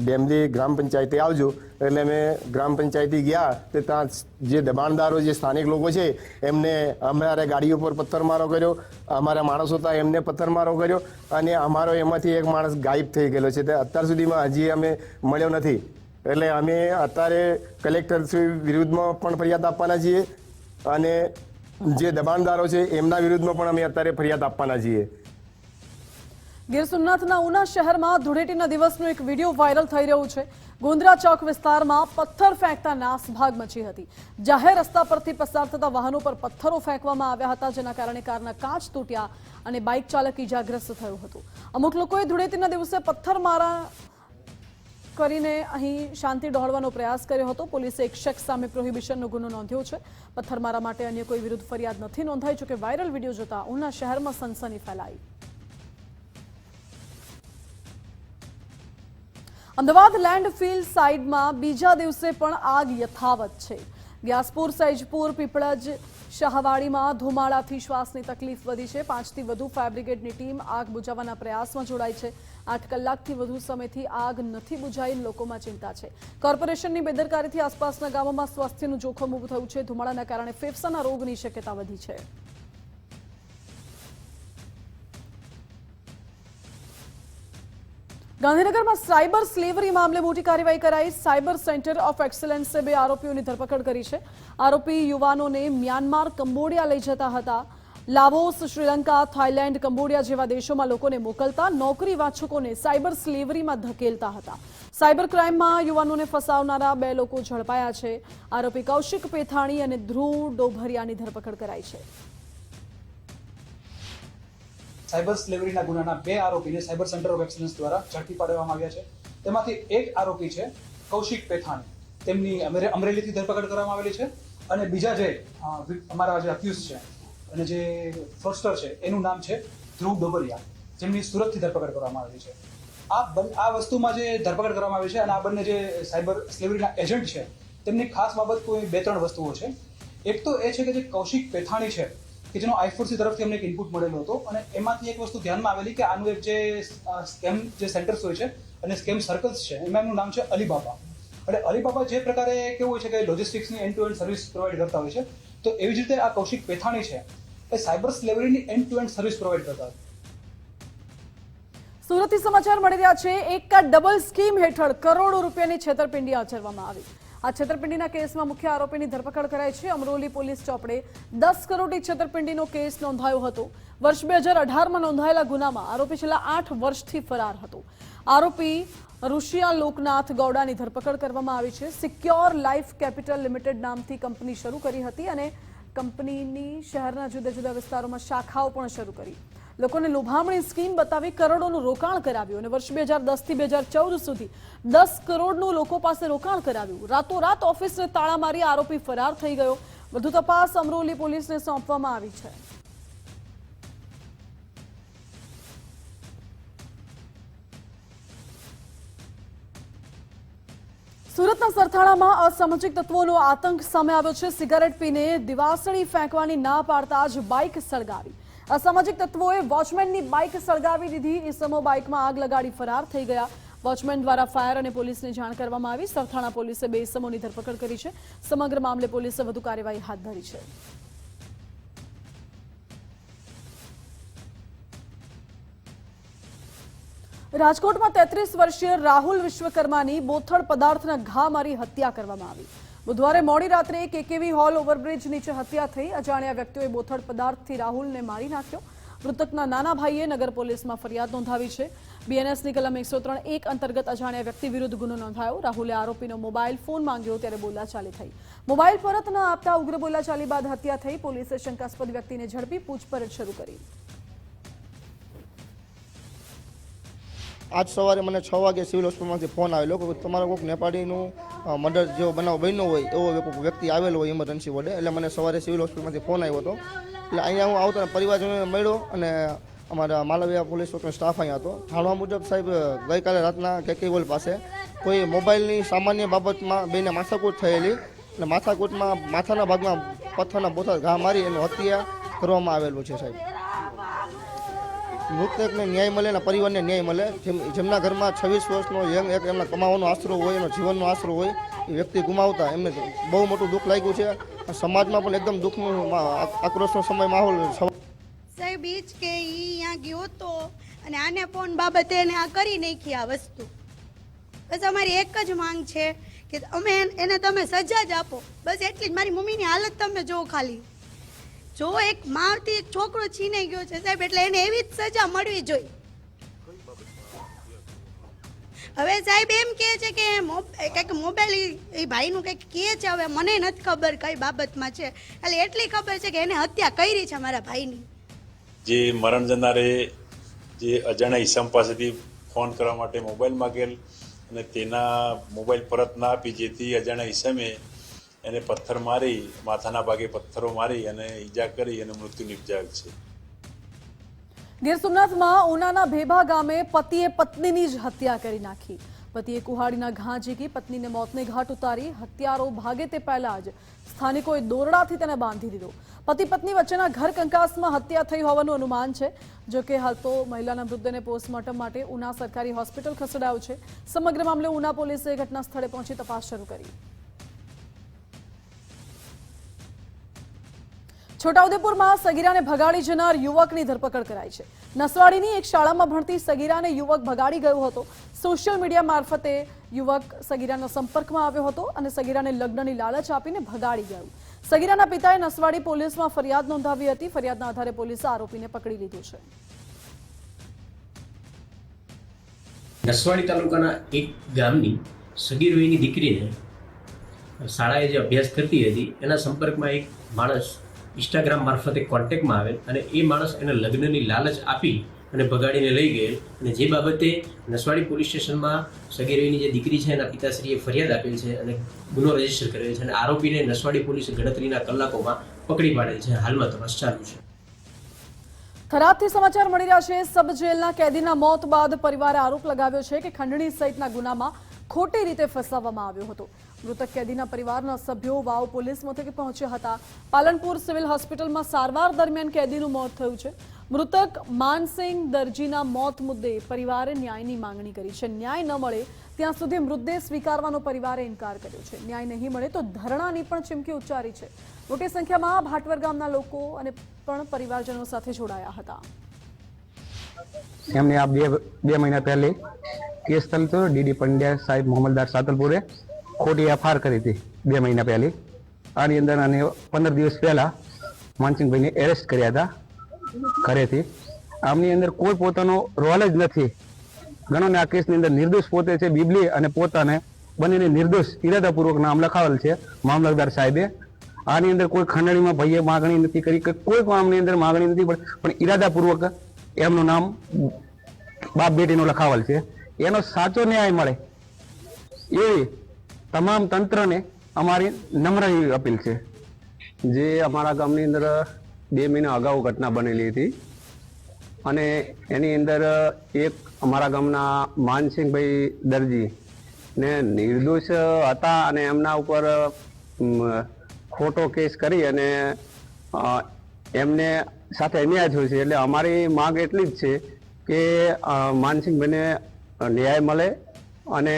ડેમલી ગ્રામ પંચાયતે આવજો. એટલે અમે ગ્રામ પંચાયતે ગયા તો ત્યાં જે દબાણદારો, જે સ્થાનિક લોકો છે એમને અમારા ગાડીઓ પર પથ્થરમારો કર્યો, અમારા માણસો હતા એમને પથ્થરમારો કર્યો અને અમારો એમાંથી એક માણસ ગાયબ થઈ ગયેલો છે. તે અત્યાર સુધીમાં હજી અમે મળ્યો નથી. એટલે અમે અત્યારે કલેક્ટર શ્રી વિરુદ્ધમાં પણ ફરિયાદ આપવાના છીએ અને જે દબાણદારો છે એમના વિરુદ્ધમાં પણ અમે અત્યારે ફરિયાદ આપવાના છીએ. ગીર સોમનાથના ઉના શહેરમાં ધૂળેટીના દિવસનો એક વિડીયો વાયરલ થઈ રહ્યો છે. ગોંદરા ચોક વિસ્તારમાં પથ્થર ફેંકતા નાસભાગ મચી હતી. જાહેર રસ્તા પરથી પસાર થતા વાહનો પર પથ્થરો ફેંકવામાં આવ્યા હતા, જેના કારણે કારના કાચ તૂટ્યા અને બાઇક ચાલક ઇજાગ્રસ્ત થયો હતો. અમુક લોકોએ ધૂળેટીના દિવસે પથ્થરમારા કરીને અહીં શાંતિ ડહોળવાનો પ્રયાસ કર્યો હતો. પોલીસે એક શખ્સ સામે પ્રોહિબિશનનો ગુનો નોંધ્યો છે. પથ્થરમારા માટે અન્ય કોઈ વિરુદ્ધ ફરિયાદ નથી નોંધાઈ. જોકે વાયરલ વિડીયો જોતા ઉના શહેરમાં સનસની ફેલાઈ. અમદાવાદ લેન્ડફિલ સાઇડમાં બીજા દિવસે પણ આગ યથાવત છે. વ્યાસપુર, સૈજપુર, પીપળજ, શાહવાડીમાં ધુમાડાથી શ્વાસની તકલીફ વધી છે. 5થી વધુ ફાયર બ્રિગેડની ટીમ આગ બુઝાવવાના પ્રયાસમાં જોડાઈ છે. 8 કલાકથી વધુ સમયથી આગ નથી બુઝાઈ. લોકોમાં ચિંતા છે. કોર્પોરેશનની બેદરકારીથી આસપાસના ગામોમાં સ્વાસ્થ્યનું જોખમ ઊભું થયું છે. ધુમાડાના કારણે ફેફસાના રોગની શક્યતા વધી છે. ગાંધીનગરમાં સાયબર સ્લેવરી મામલે મોટી કાર્યવાહી કરાઈ. સાયબર સેન્ટર ઓફ એક્સલન્સે 2 આરોપીઓની ધરપકડ કરી છે. આરોપી યુવાનોને મ્યાનમાર, કંબોડિયા લઈ જતા હતા. લાઓસ, શ્રીલંકા, થાઇલેન્ડ, કંબોડિયા જેવા દેશોમાં લોકોને મોકલતા નોકરી વાંચકોને સાયબર સ્લેવરીમાં ધકેલતા હતા. સાયબર ક્રાઇમમાં યુવાનોને ફસાવનારા 2 લોકો ઝડપાયા છે. આરોપી કૌશિક પેથાણી અને ધ્રુવ ડોભરિયાની ધરપકડ કરાઈ છે. સાયબર સ્લેવરીના ગુનાના 2 આરોપીને સાયબર સેન્ટર ઓફ એક્સલન્સ દ્વારા ઝડપી પાડવામાં આવ્યા છે. તેમાંથી એક આરોપી છે કૌશિક પેથાણી, તેમની અમરેલીથી ધરપકડ કરવામાં આવેલી છે. અને બીજા જે અમારા જે અક્યુઝ છે અને જે ફ્રોસ્ટર છે એનું નામ છે ધ્રુવ ડોબરિયા, જેમની સુરતથી ધરપકડ કરવામાં આવેલી છે. આ વસ્તુમાં જે ધરપકડ કરવામાં આવી છે અને આ બંને જે સાયબર સ્લેવરીના એજન્ટ છે તેમની ખાસ બાબત કોઈ 2-3 વસ્તુઓ છે. એક તો એ છે કે જે કૌશિક પેથાણી છે કે જેનો I4C તરફથી અમને એક ઇનપુટ મળેલો હતો અને એમાંથી એક વસ્તુ ધ્યાનમાં આવેલી કે આનું એક જે સ્કેમ જે સેન્ટર્સ હોય છે અને સ્કેમ સર્કલ્સ છે એમાં એમનું નામ છે અલીબાબા. અને અલીબાબા જે પ્રકારે કેવું હોય છે કે લોજિસ્ટિક્સની end to end service provide કરતા હોય છે, તો એવી જ રીતે આ કૌશિક પેથાણી છે એ સાયબર સ્લેવરીની end to end service provide કરતા હોય. સુરતથી સમાચાર મળી રહ્યા છે. એક ડબલ સ્કીમ હેઠળ કરોડો રૂપિયાની છેતરપિંડી આચરવામાં આવી. આ છેતરપિંડીના કેસમાં મુખ્ય આરોપીની ધરપકડ કરાઈ છે. અમરોલી પોલીસ ચોપડે 10 કરોડની છેતરપિંડીનો કેસ નોંધાયો હતો. વર્ષ 2018માં નોંધાયેલા ગુનામાં આરોપી છેલ્લા 8 વર્ષથી ફરાર હતો. આરોપી ઋષિયા લોકનાથ ગૌડાની ધરપકડ કરવામાં આવી છે. સિક્યોર લાઈફ કેપિટલ લિમિટેડ નામથી કંપની શરૂ કરી હતી અને કંપનીની શહેરના જુદા જુદા વિસ્તારોમાં શાખાઓ પણ શરૂ કરી. લોકોને લોભામણી સ્કીમ બતાવી કરોડોનું રોકાણ કરાવ્યું અને વર્ષ 2010થી 2014 સુધી 10 કરોડનું લોકો પાસે રોકાણ કરાવ્યું. રાતોરાત ઓફિસને તાળા મારી આરોપી ફરાર થઈ ગયો. વધુ તપાસ અમરોલી પોલીસને સોંપવામાં આવી છે. સુરતના સરથાણામાં અસામાજિક તત્વોનો આતંક સામે આવ્યો છે. સિગારેટ પીને દિવાસળી ફેંકવાની ના પાડતા જ બાઇક સળગાવી. અસામાજિક તત્વોએ વોચમેનની બાઇક સળગાવી દીધી. ઇસમો બાઇકમાં આગ લગાડી ફરાર થઈ ગયા. વોચમેન દ્વારા ફાયર અને પોલીસને જાણ કરવામાં આવી. સરથાણા પોલીસે 2 ઇસમોની ધરપકડ કરી છે. સમગ્ર મામલે પોલીસે વધુ કાર્યવાહી હાથ ધરી છે. રાજકોટમાં 33 વર્ષીય રાહુલ વિશ્વકર્માની બોથડ પદાર્થના ઘા મારી હત્યા કરવામાં આવી. બુધવારે મોડી રાત્રે કેકેવી હોલ ઓવરબ્રિજ નીચે હત્યા થઈ. અજાણ્યા વ્યક્તિઓએ બોથડ પદાર્થથી રાહુલને મારી નાખ્યો. મૃતકના નાના ભાઈએ નગર પોલીસમાં ફરિયાદ નોંધાવી છે. બીએનએસની કલમ 103(1) અંતર્ગત અજાણ્યા વ્યક્તિ વિરુદ્ધ ગુનો નોંધાયો. રાહુલે આરોપીનો મોબાઈલ ફોન માંગ્યો ત્યારે બોલાચાલી થઈ. મોબાઈલ પરત ન આપતા ઉગ્ર બોલાચાલી બાદ હત્યા થઈ. પોલીસે શંકાસ્પદ વ્યક્તિને ઝડપી પૂછપરછ શરૂ કરી. આજ સવારે મને 6 વાગે સિવિલ હોસ્પિટલમાંથી ફોન આવેલો કે તમારા કોઈક નેપાળીનું મર્ડર જેવો બનાવ બન્યો હોય એવો કોઈ વ્યક્તિ આવેલો હોય ઇમરજન્સી વડે. એટલે મને સવારે સિવિલ હોસ્પિટલમાંથી ફોન આવ્યો હતો. એટલે અહીંયા હું આવતો પરિવારજનોને મળ્યો અને અમારા માલવિયા પોલીસ ચોકનો સ્ટાફ અહીંયા હતો. જાણવા મુજબ સાહેબ ગઈકાલે રાતના કેકેવલ પાસે કોઈ મોબાઈલની સામાન્ય બાબતમાં બેને માથાકૂટ થયેલી અને માથાકૂટમાં માથાના ભાગમાં પથ્થરના બોથા ઘા મારી એનું હત્યા કરવામાં આવેલું છે સાહેબ. મૃતકને ન્યાય મળે અને પરિવારને ન્યાય મળે. જેમના ઘરમાં 26 વર્ષનો યંગ એક એમના કમાવાનો આશરો હોય, એનો જીવનનો આશરો હોય, એ વ્યક્તિ ગુમાવતા એમને બહુ મોટું દુઃખ લાગ્યું છે. સમાજમાં પણ એકદમ દુઃખનું આક્રોશનો સમય માહોલ. સાહેબ એ જ કે અહીંયા ગયો તો અને આને ફોન બાબતે એને આ કરી નાખી આ વસ્તુ. બસ અમારી એક જ માંગ છે કે અમે એને તમે સજા જ આપો. બસ એટલી જ. મારી મમ્મીની હાલત તમે જુઓ ખાલી. જો એક મારથી એક છોકરો છીનાઈ ગયો છે સાહેબ, એટલે એને એવી જ સજા મળવી જોઈએ. હવે સાહેબ એમ કહે છે કે કંઈક મોબાઈલ એ ભાઈનું કંઈક કહે છે. હવે મને નથી ખબર કઈ બાબતમાં છે. એટલે એટલી ખબર છે કે એને હત્યા કરી છે મારા ભાઈની. જે મરણ જનારે જે અજાણ્યા ઈસમ પાસેથી ફોન કરવા માટે મોબાઈલ માગેલ અને તેના મોબાઈલ પરત ના આપી, જેથી અજાણ્યા ઈસમે એને પથ્થર મારી, માથાના ભાગે પથ્થરો મારી અને ઈજા કરી અને મૃત્યુ નિપજાવેલ છે. ગીર સોમનાથમાં ઉનાના ભેભા ગામે પતિએ પત્નીની જ હત્યા કરી નાખી. પતિએ કુહાડીના ઘા ઝીકી પત્નીને મોતને ઘાટ ઉતારી. હત્યારો ભાગે તે પહેલા જ સ્થાનિકોએ દોરડાથી તેને બાંધી દીધો. પતિ પત્ની વચ્ચેના ઘર કંકાસમાં હત્યા થઈ હોવાનું અનુમાન છે. જોકે હાલ તો મહિલાના મૃતદેહને પોસ્ટમોર્ટમ માટે ઉના સરકારી હોસ્પિટલ ખસેડાયો છે. સમગ્ર મામલે ઉના પોલીસે ઘટના સ્થળે પહોંચી તપાસ શરૂ કરી. છોટાઉદેપુરમાં સગીરાને ભગાડી જનાર યુવકની ધરપકડ કરાઈ છે. નસવાડીની એક શાળામાં ભણતી સગીરાને યુવક ભગાડી ગયો હતો. સોશિયલ મીડિયા મારફતે યુવક સગીરાના સંપર્કમાં આવ્યો હતો અને સગીરાને લગ્નની લાલચ આપીને ભગાડી ગયો. સગીરાના પિતાએ નસવાડી પોલીસમાં ફરિયાદ નોંધાવી હતી. ફરિયાદના આધારે પોલીસે આરોપીને પકડી લીધો છે. નસવાડી તાલુકાના એક ગામની સગીર વયની દીકરીને શાળાએ જે અભ્યાસ કરતી હતી એના સંપર્કમાં એક માણસ ઇન્સ્ટાગ્રામ મારફતે કોન્ટેક્ટમાં આવેલ અને એ માણસ એને લગ્નની લાલચ આપી અને ભગાડીને લઈ ગયેલ અને જે બાબતે નસવાડી પોલીસ સ્ટેશનમાં સગીર વયની જે દીકરી છે એના પિતાશ્રીએ ફરિયાદ આપેલ છે અને ગુનો રજીસ્ટર કરેલ છે અને આરોપીને નસવાડી પોલીસે ગણતરીના કલાકોમાં પકડી પાડેલ છે. હાલમાં તપાસ ચાલુ છે. થરાદથી સમાચાર મળી રહ્યા છે. સબ જેલના કેદીના મોત બાદ પરિવારે આરોપ લગાવ્યો છે કે ખંડણી સહિતના ગુનામાં ખોટી રીતે ફસાવવામાં આવ્યો હતો. મૃતક કેદીના પરિવારના સભ્યો વાવ પોલીસ મથકે પહોંચ્યા હતા. પાલનપુર સિવિલ હોસ્પિટલમાં સારવાર દરમિયાન કેદીનું મોત થયું છે. મૃતક માનસિંગ દરજીના મોત મુદ્દે પરિવારે ન્યાયની માંગણી કરી છે. ન્યાય ન મળે ત્યાં સુધી મૃતદેહ સ્વીકારવાનો પરિવારે ઇનકાર કર્યો છે. ન્યાય નહીં મળે તો ધરણાની પણ ચીમકી ઉચ્ચારી છે. મોટી સંખ્યામાં ભાટવર ગામના લોકો અને પણ પરિવારજનો સાથે જોડાયા હતા. એમને આ બે મહિના પહેલે કેસ ચાલતો ડીડી પંડ્યા સાહેબ મોહમ્મદદાર સાતલપુરે ખોટી એફઆઈઆર કરી હતી 2 મહિના પહેલી. આની અંદર અને 15 દિવસ પહેલા માનસિંહભાઈને એરેસ્ટ કર્યા હતા ઘરેથી. આમની અંદર કોઈ પોતાનો રોલ જ નથી. ગણોને આ કેસની અંદર નિર્દોષ પોતે છે બીબલી અને પોતાને બંનેને નિર્દોષ ઇરાદાપૂર્વક નામ લખાવેલ છે મામલતદાર સાહેબે. આની અંદર કોઈ ખંડણીમાં ભાઈએ માગણી નથી કરી કે કોઈ કામની અંદર માગણી નથી પણ ઇરાદાપૂર્વક એમનું નામ બાપ બેટીનું લખાવેલ છે. એનો સાચો ન્યાય મળે એવી તમામ તંત્રને અમારી નમ્ર એવી અપીલ છે. જે અમારા ગામની અંદર 2 મહિના અગાઉ ઘટના બનેલી હતી અને એની અંદર એક અમારા ગામના માનસિંહભાઈ દરજી ને નિર્દોષ હતા અને એમના ઉપર ખોટો કેસ કરી અને એમને સાથે અન્યાય થયો છે. એટલે અમારી માંગ એટલી જ છે કે માનસિંહભાઈને ન્યાય મળે અને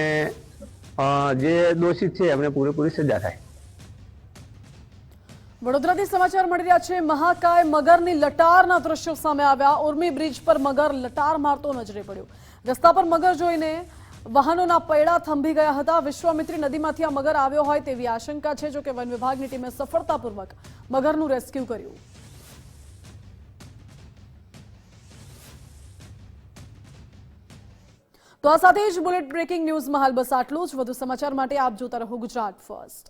જે દોષિત છે એમને પૂરેપૂરી સજા થાય. વડોદરાથી સમાચાર મળી રહ્યા છે. મહાકાય મગરની લટારના દ્રશ્યો સામે આવ્યા. ઉર્મી બ્રિજ પર મગર લટાર મારતો નજરે પડ્યો. રસ્તા પર મગર જોઈને વાહનોના પૈડા થંભી ગયા હતા. વિશ્વામિત્રી નદીમાંથી આ મગર આવ્યો હોય તેવી આશંકા છે. જોકે વન વિભાગની ટીમે સફળતાપૂર્વક મગરનું રેસ્ક્યુ કર્યું. તો આ સાથે જ બુલેટ બ્રેકિંગ ન્યૂઝમાં હાલ બસ આટલું જ. વધુ સમાચાર માટે આપ જોતા રહો ગુજરાત ફર્સ્ટ.